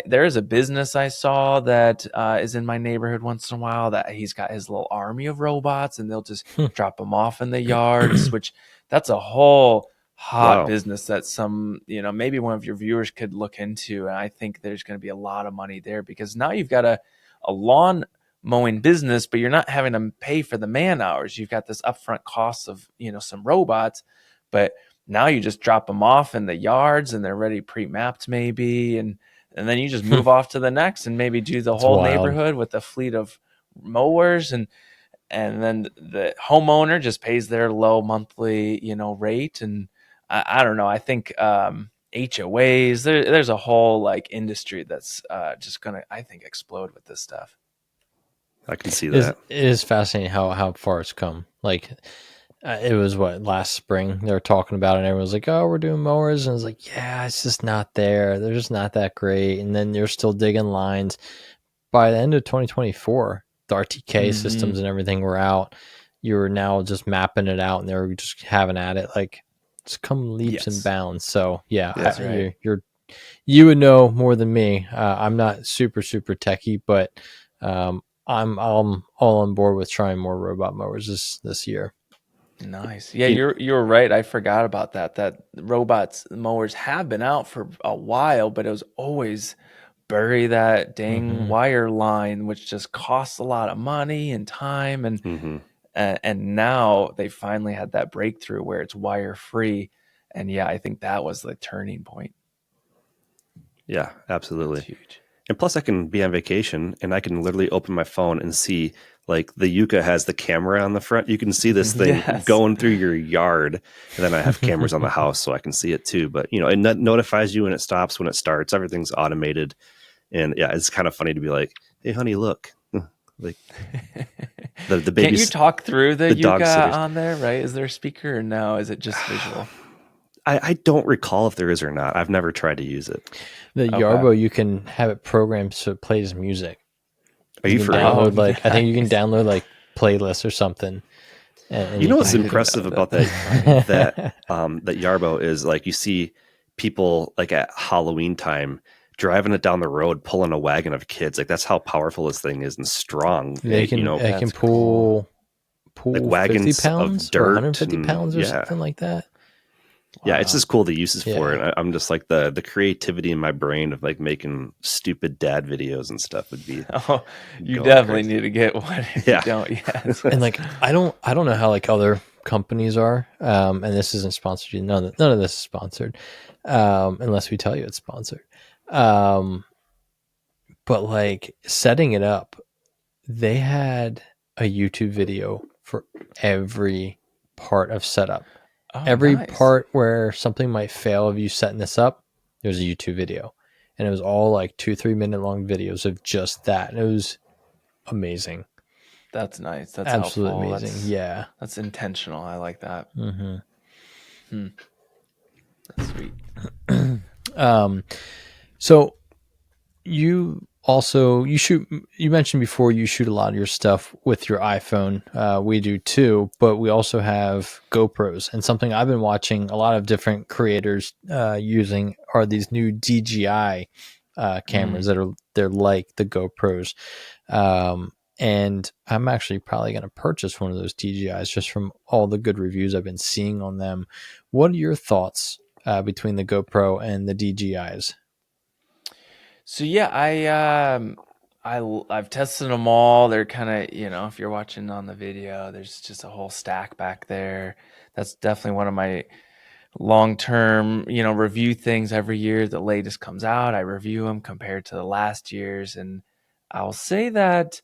Speaker 3: there is a business I saw that is in my neighborhood once in a while, that he's got his little army of robots, and they'll just drop them off in the yards, which that's a whole hot
Speaker 1: Wow.
Speaker 3: business that some, maybe one of your viewers could look into. And I think there's going to be a lot of money there, because now you've got a lawn mowing business, but you're not having to pay for the man hours. You've got this upfront cost of, some robots, but now you just drop them off in the yards and they're ready pre-mapped maybe. And then you just move off to the next and maybe do the whole
Speaker 2: wild.
Speaker 3: neighborhood with a fleet of mowers. And then the homeowner just pays their low monthly, rate. And I don't know. I think HOAs, there's a whole like industry that's just gonna, I think, explode with this stuff.
Speaker 1: I can see that.
Speaker 2: It is fascinating how far it's come. Like it was last spring they were talking about it, and everyone was like, "Oh, we're doing mowers," and it's like, "Yeah, it's just not there. They're just not that great." And then you're still digging lines. By the end of 2024, the RTK systems and everything were out. You were now just mapping it out, and they were just having at it. Like it's come leaps and bounds. So yeah,
Speaker 3: That's right.
Speaker 2: You would know more than me. I'm not super techie, but I'm all on board with trying more robot mowers this year.
Speaker 3: Nice. Yeah, you're right. I forgot about that. That robots mowers have been out for a while, but it was always bury that dang wire line, which just costs a lot of money and time. And now they finally had that breakthrough where it's wire free. And yeah, I think that was the turning point.
Speaker 1: Yeah, absolutely.
Speaker 3: That's huge.
Speaker 1: And plus, I can be on vacation and I can literally open my phone and see, like, the Yuka has the camera on the front. You can see this thing going through your yard. And then I have cameras on the house so I can see it too. But, it notifies you when it stops, when it starts. Everything's automated. And yeah, it's kind of funny to be like, "Hey, honey, look." Like the baby.
Speaker 3: Can't you talk through the
Speaker 1: dog
Speaker 3: Yuka
Speaker 1: sitters.
Speaker 3: on there, right? Is there a speaker or no? Is it just visual?
Speaker 1: I don't recall if there is or not. I've never tried to use it.
Speaker 2: The Yarbo, you can have it programmed so it plays music.
Speaker 1: Are you for
Speaker 2: download I think you can download like playlists or something. And
Speaker 1: you know what's impressive about that Yarbo is, like, you see people like at Halloween time driving it down the road, pulling a wagon of kids. Like, that's how powerful this thing is and strong.
Speaker 2: They can it can pull
Speaker 1: like wagons
Speaker 2: 50 pounds
Speaker 1: of dirt,
Speaker 2: or 150 pounds or something like that.
Speaker 1: Yeah, it's just cool the uses for it. I'm just like the creativity in my brain of like making stupid dad videos and stuff would be.
Speaker 3: Oh, you definitely need to get one. If you don't,
Speaker 2: And like I don't know how like other companies are. And this isn't sponsored. None of this is sponsored, unless we tell you it's sponsored. But like setting it up, they had a YouTube video for every part of setup. Every part where something might fail of you setting this up, there's a YouTube video. And it was all like 2-3 minute long videos of just that. And it was amazing.
Speaker 3: That's nice. That's
Speaker 2: absolutely
Speaker 3: helpful.
Speaker 2: amazing.
Speaker 3: That's intentional. I like that. That's sweet.
Speaker 2: So you mentioned before you shoot a lot of your stuff with your iPhone. We do too, but we also have GoPros, and something I've been watching a lot of different creators using are these new DJI cameras they're like the GoPros. And I'm actually probably going to purchase one of those DJIs just from all the good reviews I've been seeing on them. What are your thoughts between the GoPro and the DJIs?
Speaker 3: So yeah, I've tested them all. They're kind of, if you're watching on the video, there's just a whole stack back there. That's definitely one of my long-term, review things every year. The latest comes out, I review them compared to the last year's. And I'll say that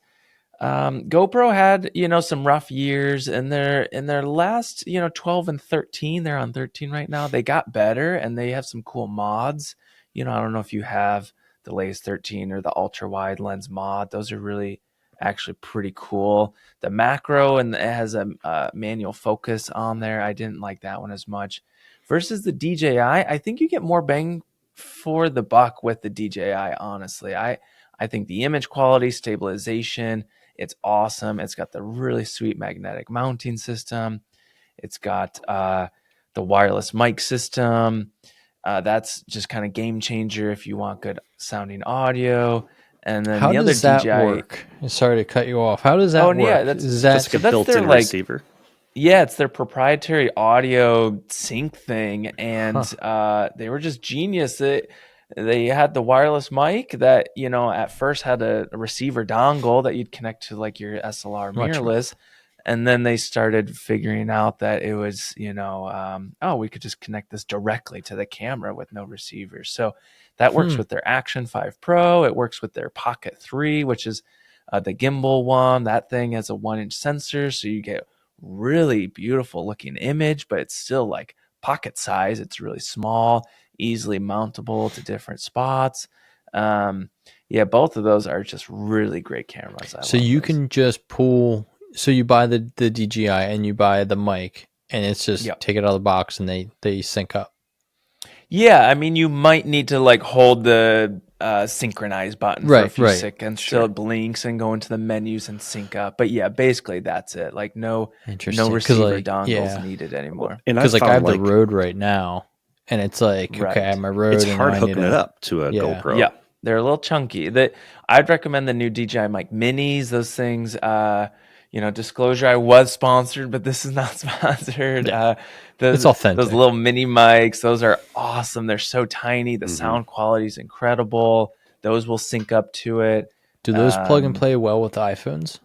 Speaker 3: GoPro had, some rough years in their last, 12 and 13. They're on 13 right now. They got better and they have some cool mods. I don't know if you have the latest 13 or the ultra wide lens mod. Those are really actually pretty cool. The macro, and it has a manual focus on there. I didn't like that one as much. Versus the DJI, I think you get more bang for the buck with the DJI, honestly. I think the image quality, stabilization, it's awesome. It's got the really sweet magnetic mounting system. It's got the wireless mic system. That's just kind of game changer if you want good sounding audio. And then
Speaker 2: how
Speaker 3: the
Speaker 2: does
Speaker 3: other
Speaker 2: that
Speaker 3: DJI
Speaker 2: work? Sorry to cut you off. How does that work?
Speaker 3: Yeah, that's
Speaker 1: just like a built-in receiver.
Speaker 3: Yeah, it's their proprietary audio sync thing, and they were just genius. They had the wireless mic that, you know, at first had a receiver dongle that you'd connect to like your SLR mirrorless, and then they started figuring out that it was, you know, we could just connect this directly to the camera with no receivers. So that works with their Action 5 Pro. It works with their Pocket 3, which is the gimbal one. That thing has a 1-inch sensor, so you get really beautiful looking image, but it's still like pocket size. It's really small, easily mountable to different spots. Yeah, both of those are just really great cameras.
Speaker 2: So you can just pull. So you buy the DJI and you buy the mic, and it's just take it out of the box and they sync up.
Speaker 3: Yeah, I mean, you might need to like hold the synchronize button for a few seconds till it blinks and go into the menus and sync up. But yeah, basically that's it. Like no receiver dongles needed anymore.
Speaker 2: Because like I have the Rode right now, and it's like okay, I have my Rode.
Speaker 1: It's hard hooking it up to a GoPro.
Speaker 3: Yeah, they're a little chunky. I'd recommend the new DJI Mic Minis. Those things. You know, disclosure, I was sponsored, but this is not sponsored.
Speaker 2: Yeah. It's authentic.
Speaker 3: Those little mini mics, those are awesome. They're so tiny. The sound quality is incredible. Those will sync up to it.
Speaker 2: Do those plug and play well with iPhones?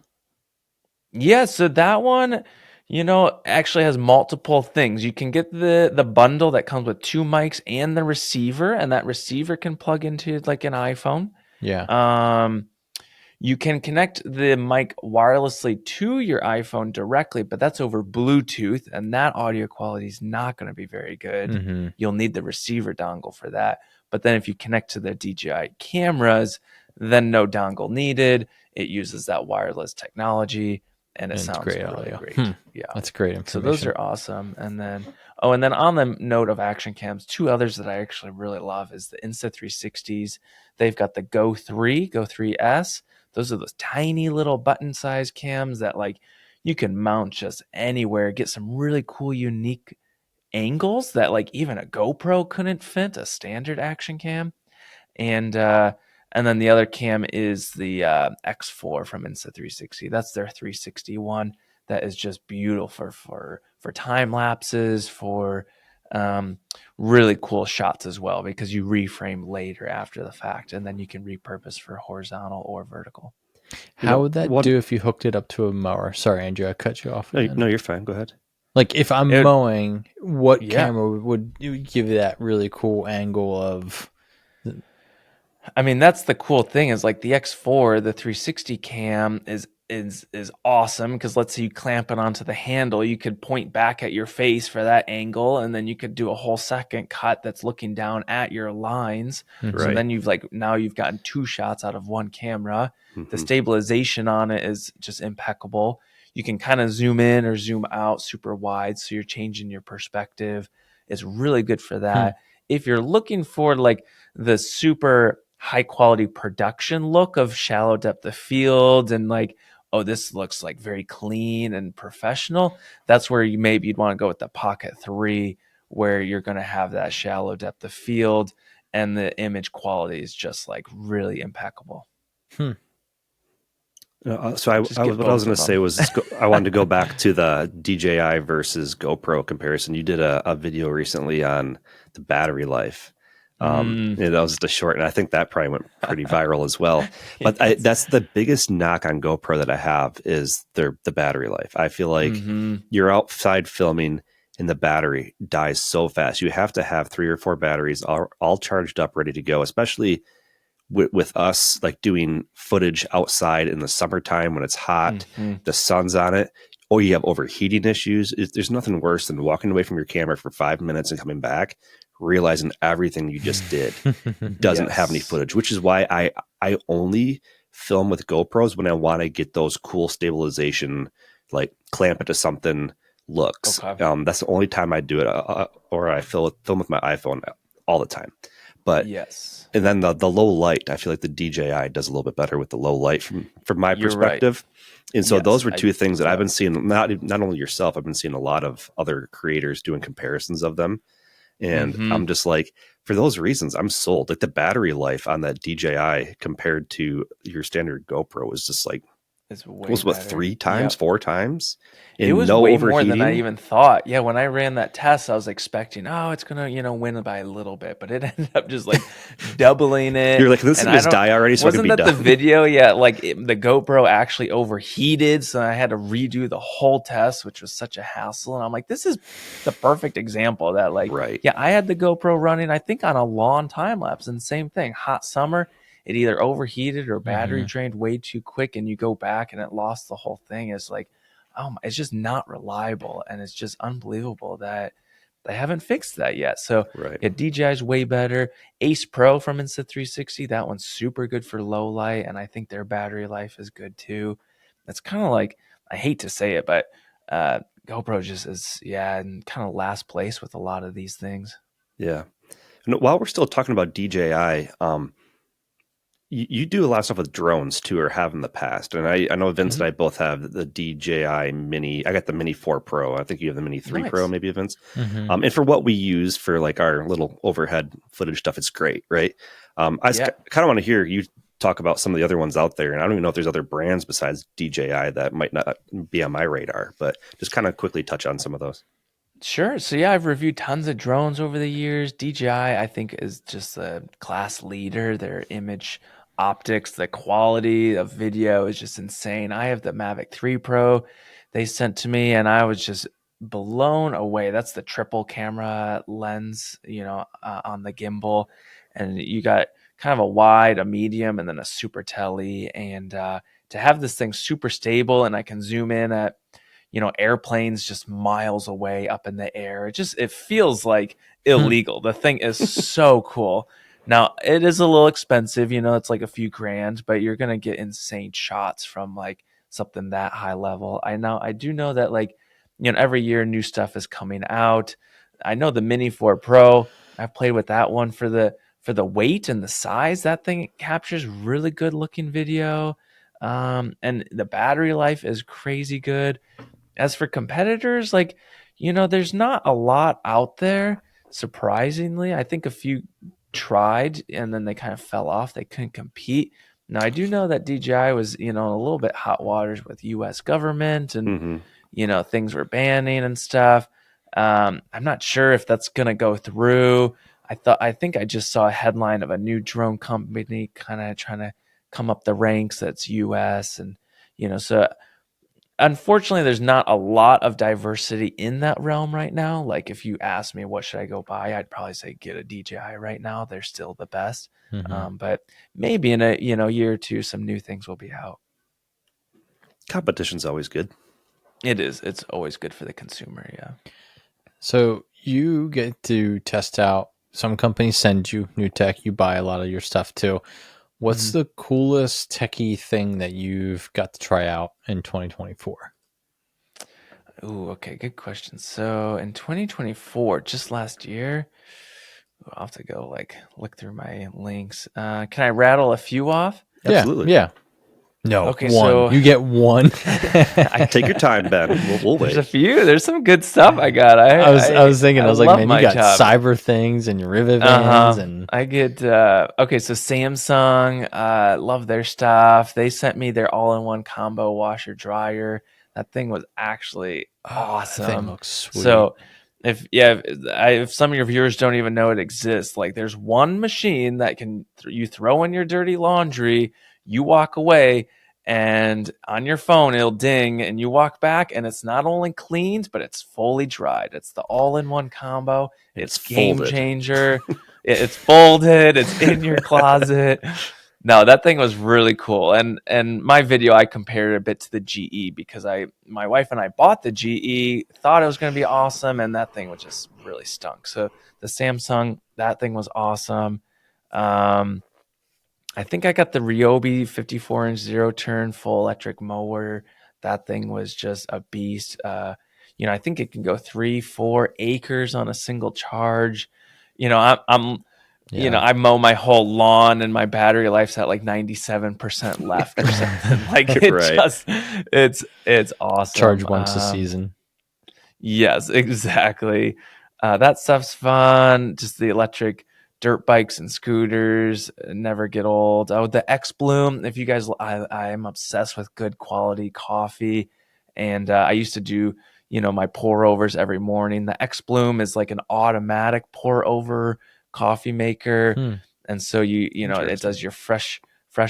Speaker 3: Yeah, so that one, you know, actually has multiple things. You can get the bundle that comes with 2 mics and the receiver, and that receiver can plug into like an iPhone.
Speaker 2: Yeah.
Speaker 3: You can connect the mic wirelessly to your iPhone directly, but that's over Bluetooth, and that audio quality is not going to be very good. You'll need the receiver dongle for that. But then if you connect to the DJI cameras, then no dongle needed. It uses that wireless technology, and it sounds
Speaker 2: great
Speaker 3: really
Speaker 2: audio.
Speaker 3: great. Yeah,
Speaker 2: that's great information.
Speaker 3: So those are awesome. And then on the note of action cams, 2 others that I actually really love is the Insta360s. They've got the Go 3S. Those are those tiny little button-sized cams that like you can mount just anywhere, get some really cool, unique angles that like even a GoPro couldn't fit, a standard action cam. And then the other cam is the X4 from Insta360. That's their 360 one. That is just beautiful for time lapses, for really cool shots as well, because you reframe later after the fact, and then you can repurpose for horizontal or vertical.
Speaker 2: How would that do if you hooked it up to a mower? Sorry, Andrew, I cut you off.
Speaker 1: No, you're fine. Go ahead.
Speaker 2: Like if I'm mowing, what camera would give you that really cool angle of?
Speaker 3: I mean, that's the cool thing is like the X4, the 360 cam is awesome, because let's say you clamp it onto the handle, you could point back at your face for that angle, and then you could do a whole second cut that's looking down at your lines. So then you've gotten 2 shots out of one camera. The stabilization on it is just impeccable. You can kind of zoom in or zoom out super wide, so you're changing your perspective. It's really good for that. If you're looking for like the super high quality production look of shallow depth of field and like, oh, this looks like very clean and professional, that's where you'd want to go with the Pocket 3, where you're going to have that shallow depth of field and the image quality is just like really impeccable.
Speaker 1: What I was going to say was I wanted to go back to the DJI versus GoPro comparison. You did a video recently on the battery life. That was just a short, and I think that probably went pretty viral as well. But that's the biggest knock on GoPro that I have is the battery life. I feel like you're outside filming and the battery dies so fast. You have to have 3 or 4 batteries all charged up, ready to go, especially with us like doing footage outside in the summertime when it's hot, the sun's on it, or you have overheating issues. There's nothing worse than walking away from your camera for 5 minutes and coming back, realizing everything you just did doesn't have any footage, which is why I only film with GoPros when I want to get those cool stabilization, like clamp it to something looks. Okay. That's the only time I do it, or I film with my iPhone all the time. But and then the low light, I feel like the DJI does a little bit better with the low light from my perspective. Right. And so those were 2 things that I've been seeing, not only yourself, I've been seeing a lot of other creators doing comparisons of them. And I'm just like, for those reasons, I'm sold. Like the battery life on that DJI compared to your standard GoPro is just like
Speaker 3: is way
Speaker 1: was what,
Speaker 3: better.
Speaker 1: 3 times,
Speaker 3: Yep.
Speaker 1: 4 times?
Speaker 3: It
Speaker 1: And
Speaker 3: was
Speaker 1: no
Speaker 3: way
Speaker 1: overheating?
Speaker 3: more than I even thought. Yeah, when I ran that test, I was expecting, oh, it's gonna, win by a little bit, but it ended up just like doubling it.
Speaker 1: You're like, this
Speaker 3: And
Speaker 1: thing just die already, so I can
Speaker 3: wasn't
Speaker 1: be
Speaker 3: that the
Speaker 1: done.
Speaker 3: video? Yeah, like the GoPro actually overheated, so I had to redo the whole test, which was such a hassle. And I'm like, this is the perfect example of that. Like,
Speaker 1: Right.
Speaker 3: yeah, I had the GoPro running, I think, on a lawn time lapse, and same thing, hot summer. It either overheated or battery drained way too quick, and you go back and it lost the whole thing. It's like, it's just not reliable, and it's just unbelievable that they haven't fixed that yet. So
Speaker 1: Right.
Speaker 3: yeah, DJI is way better. Ace Pro from Insta360, that one's super good for low light, and I think their battery life is good too. It's kind of like, I hate to say it, but GoPro just is, in kind of last place with a lot of these things.
Speaker 1: Yeah. And while we're still talking about DJI, you do a lot of stuff with drones too, or have in the past. And I know Vince and I both have the DJI Mini. I got the Mini 4 Pro. I think you have the Mini 3 Pro, maybe, Vince. And for what we use for like our little overhead footage stuff, it's great, right? I kind of want to hear you talk about some of the other ones out there. And I don't even know if there's other brands besides DJI that might not be on my radar, but just kind of quickly touch on some of those.
Speaker 3: Sure. So yeah, I've reviewed tons of drones over the years. DJI, I think, is just a class leader. Their image optics, the quality of video is just insane. I have the Mavic 3 Pro they sent to me, and I was just blown away. That's the triple camera lens, on the gimbal, and you got kind of a wide, a medium, and then a super tele. And to have this thing super stable, and I can zoom in at airplanes just miles away up in the air. It feels like illegal. The thing is so cool. Now, it is a little expensive, it's like a few grand, but you're going to get insane shots from like something that high level. I do know that like, every year new stuff is coming out. I know the Mini 4 Pro, I've played with that one for the weight and the size. That thing captures really good looking video. And the battery life is crazy good. As for competitors, like, there's not a lot out there, surprisingly. I think a few tried and then they kind of fell off. They couldn't compete. Now, I do know that DJI was, in a little bit hot waters with U.S. government and, things were banning and stuff. I'm not sure if that's going to go through. I think I just saw a headline of a new drone company kind of trying to come up the ranks that's U.S. and, so unfortunately, there's not a lot of diversity in that realm right now. Like if you ask me what should I go buy, I'd probably say get a DJI right now. They're still the best. But maybe in a year or two, some new things will be out.
Speaker 1: Competition's always good.
Speaker 3: It is. It's always good for the consumer. Yeah.
Speaker 2: So you get to test out. Some companies send you new tech. You buy a lot of your stuff too. What's the coolest techie thing that you've got to try out in 2024?
Speaker 3: Ooh, okay, good question. So in 2024, just last year, I'll have to go like look through my links. Can I rattle a few off?
Speaker 1: Absolutely.
Speaker 2: Yeah. No,
Speaker 3: Okay,
Speaker 2: one.
Speaker 3: so
Speaker 2: You get one.
Speaker 1: Take your time, Ben. We'll
Speaker 3: there's
Speaker 1: wait.
Speaker 3: a few. There's some good stuff I got.
Speaker 2: I was thinking, I was like,
Speaker 3: love
Speaker 2: man,
Speaker 3: my
Speaker 2: you got
Speaker 3: job.
Speaker 2: cyber things and your rivet vans and
Speaker 3: I get okay. So Samsung, love their stuff. They sent me their all-in-one combo washer dryer. That thing was actually awesome.
Speaker 2: That thing looks sweet.
Speaker 3: So if some of your viewers don't even know it exists, like there's one machine that can you throw in your dirty laundry, you walk away, and on your phone it'll ding, and you walk back, and it's not only cleaned but it's fully dried. It's the all-in-one combo. It's game
Speaker 1: folded.
Speaker 3: changer. It's folded. It's in your closet. No, that thing was really cool. And my video, I compared it a bit to the GE because my wife and I bought the GE, thought it was going to be awesome, and that thing was just really stunk. So the Samsung, that thing was awesome. I think I got the Ryobi 54-inch zero-turn full electric mower. That thing was just a beast. I think it can go 3-4 acres on a single charge. I mow my whole lawn and my battery life's at like 97% left or something. Like it's awesome.
Speaker 2: charge once a season.
Speaker 3: Yes, exactly. That stuff's fun. Just the electric dirt bikes and scooters never get old. Oh, the X Bloom. If you guys, I am obsessed with good quality coffee, and I used to do, my pour overs every morning. The X Bloom is like an automatic pour over coffee maker, and so it does your fresh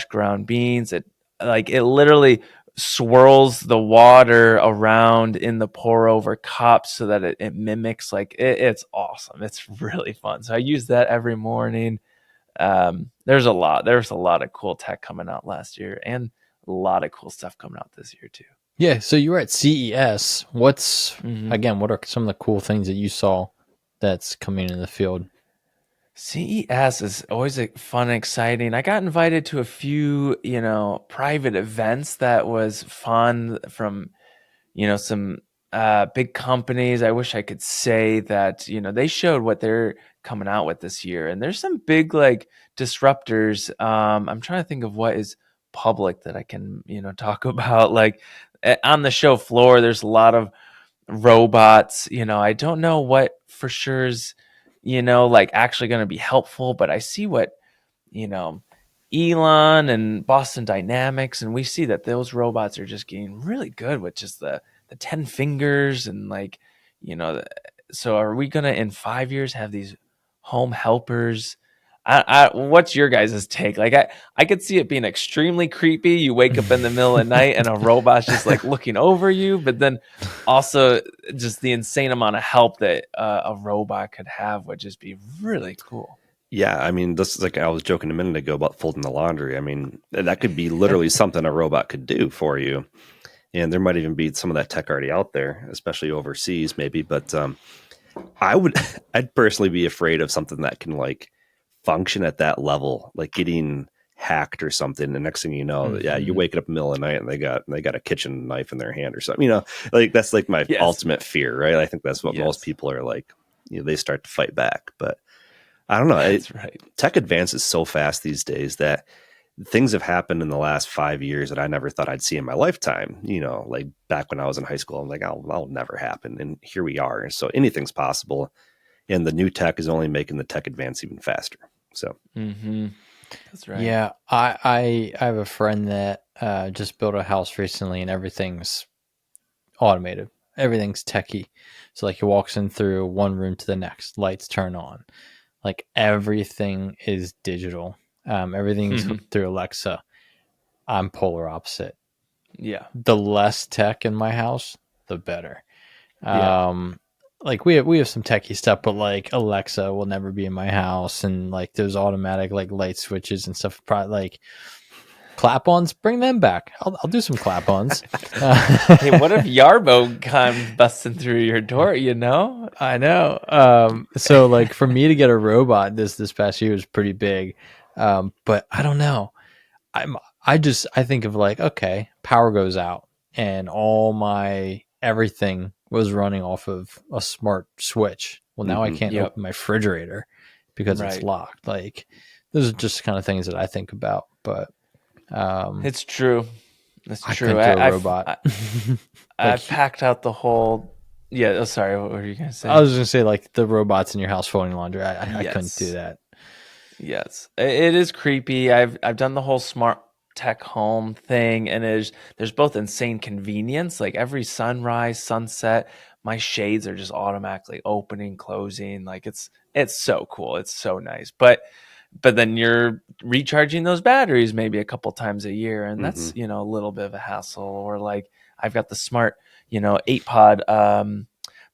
Speaker 3: ground beans. It literally swirls the water around in the pour over cup so that it mimics it's awesome. It's really fun. So I use that every morning. There's a lot of cool tech coming out last year, and a lot of cool stuff coming out this year too.
Speaker 2: Yeah. So you were at CES. What are some of the cool things that you saw that's coming in the field?
Speaker 3: CES is always fun and exciting. I got invited to a few, private events that was fun from, some big companies. I wish I could say that, they showed what they're coming out with this year. And there's some big disruptors. I'm trying to think of what is public that I can, talk about. On the show floor, there's a lot of robots. I don't know what for sure is actually going to be helpful, but I see what Elon and Boston Dynamics, and we see that those robots are just getting really good with just the 10 fingers and so are we going to in 5 years have these home helpers? What's your guys' take? I could see it being extremely creepy. You wake up in the middle of the night and a robot's just looking over you, but then also just the insane amount of help that a robot could have would just be really cool.
Speaker 1: Yeah, I mean, this is I was joking a minute ago about folding the laundry. I mean, that could be literally something a robot could do for you. And there might even be some of that tech already out there, especially overseas maybe. But I'd personally be afraid of something that can function at that level, getting hacked or something. The next thing you know, you wake up in the middle of the night and they got a kitchen knife in their hand or something. That's my ultimate fear, right? I think that's what most people are they start to fight back. But I don't know.
Speaker 3: That's right. Tech
Speaker 1: advances so fast these days that things have happened in the last 5 years that I never thought I'd see in my lifetime. Back when I was in high school, I'm that'll never happen. And here we are. And so anything's possible. And the new tech is only making the tech advance even faster. So
Speaker 3: that's right.
Speaker 2: Yeah, I have a friend that just built a house recently, and everything's automated. Everything's techie. So he walks in through one room to the next, lights turn on. Everything is digital. Everything's hooked through Alexa. I'm polar opposite.
Speaker 3: Yeah.
Speaker 2: The less tech in my house, the better.
Speaker 3: Yeah.
Speaker 2: We have some techie stuff, but Alexa will never be in my house, and those automatic light switches and stuff. Probably clap-ons, bring them back. I'll do some clap-ons.
Speaker 3: Hey, what if Yarbo comes busting through your door?
Speaker 2: I know. So for me to get a robot this past year was pretty big, but I don't know. I think of okay, power goes out, and all my everything was running off of a smart switch. Well, now I can't open my refrigerator because it's locked. Those are just kind of things that I think about, but
Speaker 3: it's true. It's true.
Speaker 2: I couldn't do a robot.
Speaker 3: I packed out the whole. Yeah. Oh, sorry. What were you gonna say?
Speaker 2: I was gonna say the robots in your house folding laundry. I couldn't do that.
Speaker 3: Yes, it is creepy. I've done the whole smart tech home thing, and there's both insane convenience. Every sunrise, sunset, my shades are just automatically opening, closing. It's so cool. It's so nice. But then you're recharging those batteries maybe a couple times a year, and that's a little bit of a hassle. Or I've got the smart 8-pod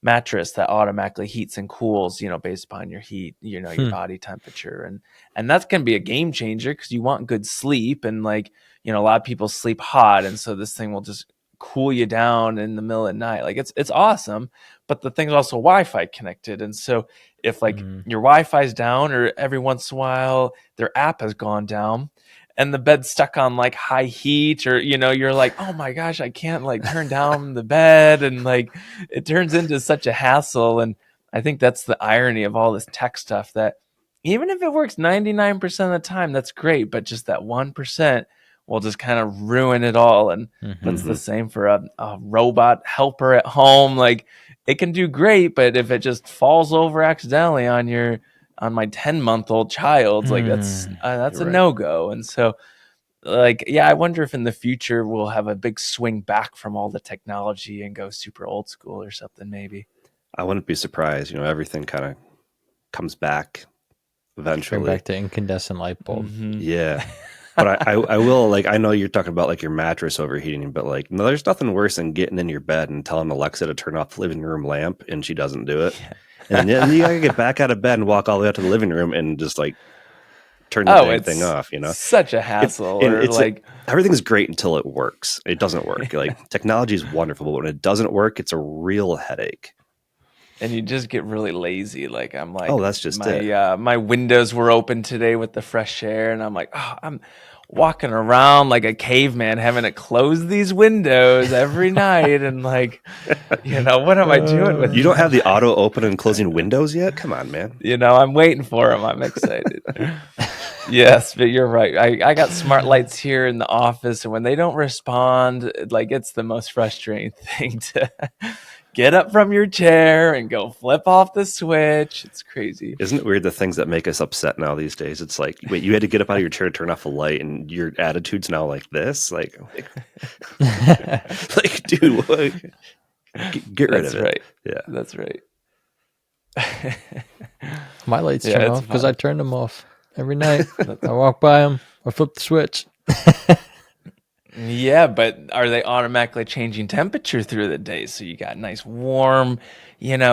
Speaker 3: mattress that automatically heats and cools based upon your heat, your body temperature, and that can be a game changer because you want good sleep, and a lot of people sleep hot, and so this thing will just cool you down in the middle of the night. It's awesome, but the thing's also Wi-Fi connected, and so if your Wi-Fi's down, or every once in a while their app has gone down and the bed's stuck on high heat, or you're oh my gosh, I can't turn down the bed, and it turns into such a hassle. And I think that's the irony of all this tech stuff, that even if it works 99% of the time, that's great, but just that 1% will just kind of ruin it all. And that's the same for a robot helper at home. It can do great, but if it just falls over accidentally on your on my 10-month-old child. Like that's a
Speaker 1: Right.
Speaker 3: no-go. And so like, yeah, I wonder if in the future we'll have a big swing back from all the technology and go super old school or something, maybe.
Speaker 1: I wouldn't be surprised. Everything kind of comes back eventually.
Speaker 2: Bring back to incandescent light bulb.
Speaker 1: Yeah. But I will, like, I know you're talking about like your mattress overheating, but like, no, there's nothing worse than getting in your bed and telling Alexa to turn off the living room lamp and she doesn't do it. And then you gotta get back out of bed and walk all the way out to the living room and just like turn the dang thing off,
Speaker 3: Such a hassle.
Speaker 1: Everything's great until it works. It doesn't work. Like, technology is wonderful, but when it doesn't work, it's a real headache.
Speaker 3: And you just get really lazy. Like, I'm like,
Speaker 1: oh, that's just it.
Speaker 3: My windows were open today with the fresh air, and I'm like, I'm walking around like a caveman having to close these windows every night. And like, what am I doing with
Speaker 1: You don't have the auto open and closing windows yet? Come on, man.
Speaker 3: I'm waiting for them. I'm excited. Yes, but you're right. I got smart lights here in the office, and when they don't respond, like, it's the most frustrating thing to get up from your chair and go flip off the switch. It's crazy.
Speaker 1: Isn't it weird, the things that make us upset now these days? It's like, wait, you had to get up out of your chair to turn off a light, and your attitude's now like this? Like dude, what? Get rid of it.
Speaker 3: Right.
Speaker 1: Yeah.
Speaker 3: That's right.
Speaker 2: My lights turn off because I turn them off every night. I walk by them, I flip the switch.
Speaker 3: Yeah, but are they automatically changing temperature through the day? So you got nice, warm,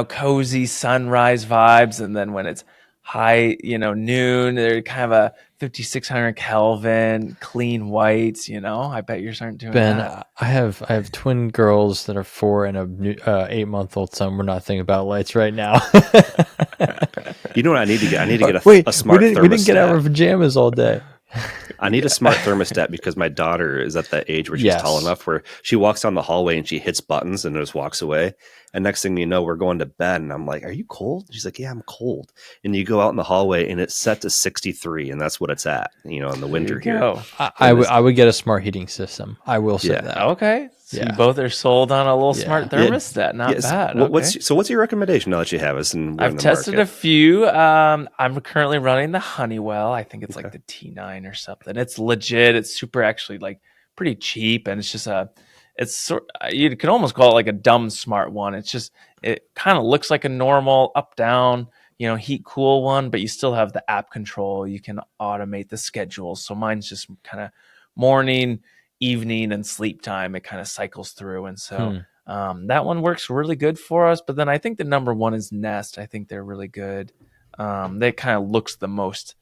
Speaker 3: cozy sunrise vibes. And then when it's high, noon, they're kind of a 5,600 Kelvin, clean whites. I bet yours aren't doing
Speaker 2: Ben,
Speaker 3: that.
Speaker 2: I have twin girls that are 4 and a 8-month-old son. We're not thinking about lights right now.
Speaker 1: You know what I need to get? I need to get a smart thermostat.
Speaker 2: We didn't get out of our pajamas all day.
Speaker 1: I need a smart thermostat because my daughter is at that age where she's tall enough where she walks down the hallway and she hits buttons and just walks away. And next thing you know, we're going to bed and I'm like, "Are you cold?" She's like, "Yeah, I'm cold." And you go out in the hallway and it's set to 63 and that's what it's at, in the winter here.
Speaker 2: I would get a smart heating system. I will say that.
Speaker 3: Okay. So you both are sold on a little smart thermostat. Not bad.
Speaker 1: What's your recommendation now that you have us?
Speaker 3: I've tested a few. I'm currently running the Honeywell. I think it's like the T9 or something. It's legit. It's super, actually, like, pretty cheap, and it's just you could almost call it like a dumb smart one. It kind of looks like a normal up down, heat cool one, but you still have the app control. You can automate the schedule. So mine's just kind of morning, evening, and sleep time. It kind of cycles through, and so that one works really good for us. But then I think the number one is Nest. I think they're really good. They kind of looks the most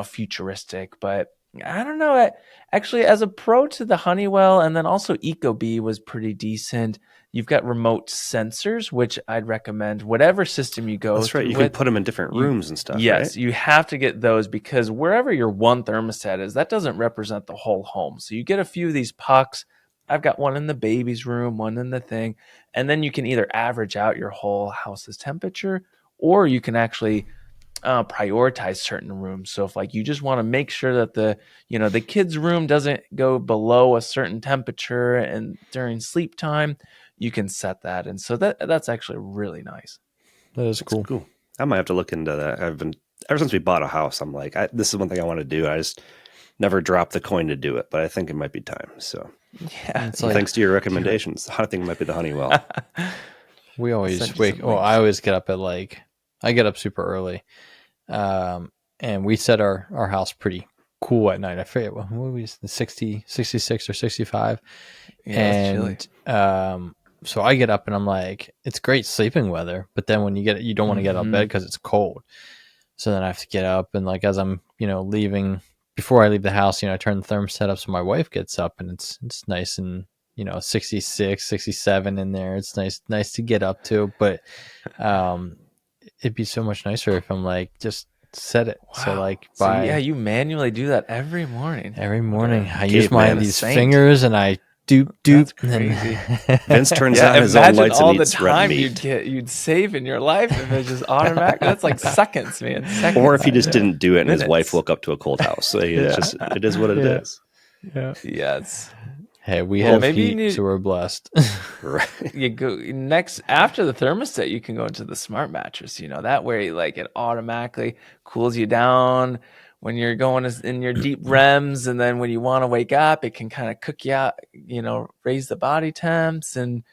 Speaker 3: futuristic, but I don't know. Actually, as a pro to the Honeywell, and then also Ecobee was pretty decent. You've got remote sensors, which I'd recommend whatever system you go.
Speaker 1: That's right. You can put them in different rooms and stuff.
Speaker 3: Yes,
Speaker 1: right?
Speaker 3: You have to get those because wherever your one thermostat is, that doesn't represent the whole home. So you get a few of these pucks. I've got one in the baby's room, one in the thing, and then you can either average out your whole house's temperature, or you can actually prioritize certain rooms. So if you just want to make sure that the kids' room doesn't go below a certain temperature and during sleep time, you can set that. And so that's actually really nice.
Speaker 2: That is cool.
Speaker 1: Cool. I might have to look into that. Ever since we bought a house, I'm like, this is one thing I want to do. I just never dropped the coin to do it, but I think it might be time. So
Speaker 3: yeah,
Speaker 1: thanks to your recommendations, I think it might be the Honeywell.
Speaker 2: We always I always get up I get up super early. And we set our house pretty cool at night. I forget what was the 60, 66 or 65. Yeah, and so I get up and I'm like, it's great sleeping weather, but then when you don't want to get out of bed because it's cold. So then I have to get up, and like as I'm leaving, before I leave the house, I turn the thermostat up so my wife gets up, and it's nice and 66, 67 in there. It's nice to get up to, but it'd be so much nicer if I'm like, just set it. Wow. So
Speaker 3: you manually do that every morning.
Speaker 2: Every morning. I use these fingers and I doop.
Speaker 3: That's crazy.
Speaker 1: Vince turns on his own lights and eats red meat.
Speaker 3: You'd save in your life if it's just automatic. That's like seconds, man. Seconds.
Speaker 1: Or if he just didn't do it and his wife woke up to a cold house. So it is what it is.
Speaker 3: Yeah. Yes.
Speaker 2: Hey, we
Speaker 3: Well,
Speaker 2: have
Speaker 3: maybe you
Speaker 2: heat,
Speaker 3: need-
Speaker 2: so we're blessed.
Speaker 1: Right.
Speaker 3: You go next after the thermostat, you can go into the smart mattress. That way, like it automatically cools you down when you're going in your deep REMs, and then when you want to wake up, it can kind of cook you out. Raise the body temps, and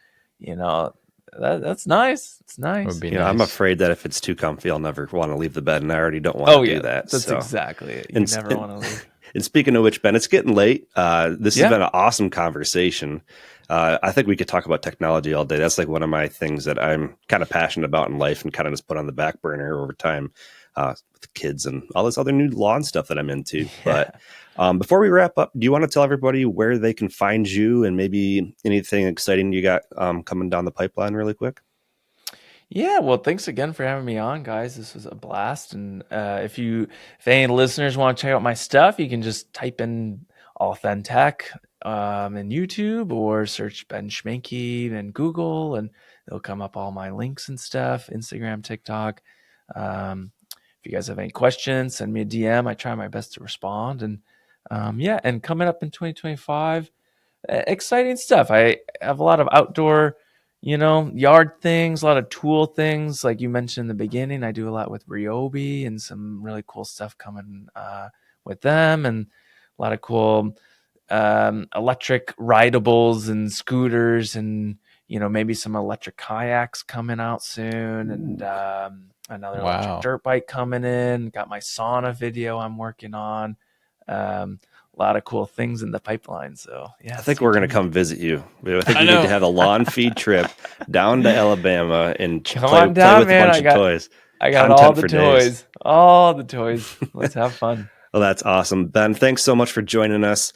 Speaker 3: that's nice. It's nice.
Speaker 2: Would be
Speaker 1: I'm
Speaker 2: nice.
Speaker 1: afraid that if it's too comfy, I'll never want to leave the bed, and I already don't want to do that.
Speaker 3: That's
Speaker 1: so.
Speaker 3: exactly it. You
Speaker 1: And-
Speaker 3: never want to leave.
Speaker 1: And speaking of which, Ben, it's getting late. This
Speaker 3: Yeah.
Speaker 1: has been an awesome conversation. I think we could talk about technology all day. That's like one of my things that I'm kind of passionate about in life and kind of just put on the back burner over time with kids and all this other new lawn stuff that I'm into.
Speaker 3: Yeah.
Speaker 1: But before we wrap up, do you want to tell everybody where they can find you and maybe anything exciting you got coming down the pipeline really quick?
Speaker 3: Yeah, well, thanks again for having me on, guys. This was a blast. And if any listeners want to check out my stuff, you can just type in AuthenTech in YouTube or search Ben Schmanke in Google, and it'll come up all my links and stuff, Instagram, TikTok. If you guys have any questions, send me a DM. I try my best to respond. And and coming up in 2025, exciting stuff. I have a lot of outdoor yard things, a lot of tool things. Like you mentioned in the beginning, I do a lot with Ryobi and some really cool stuff coming with them, and a lot of cool electric rideables and scooters, and maybe some electric kayaks coming out soon, and another electric dirt bike coming in. Got my sauna video I'm working on. A lot of cool things in the pipeline. So yeah,
Speaker 1: I think we're going to come visit you. I think we need to have a lawn feed trip down to Alabama and play with a bunch of toys.
Speaker 3: I got
Speaker 1: Content
Speaker 3: all the
Speaker 1: for
Speaker 3: toys.
Speaker 1: days.
Speaker 3: All the toys. Let's have fun.
Speaker 1: Well, that's awesome. Ben, thanks so much for joining us.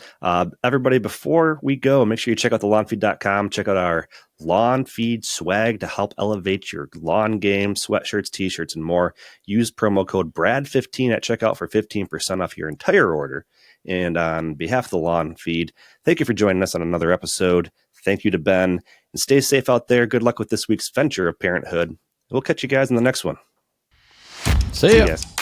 Speaker 1: Everybody, before we go, make sure you check out thelawnfeed.com. Check out our lawn feed swag to help elevate your lawn game, sweatshirts, t-shirts, and more. Use promo code BRAD15 at checkout for 15% off your entire order. And on behalf of the Lawn Feed, thank you for joining us on another episode. Thank you to Ben. And stay safe out there. Good luck with this week's venture of parenthood. We'll catch you guys in the next one.
Speaker 2: See ya.
Speaker 1: guys.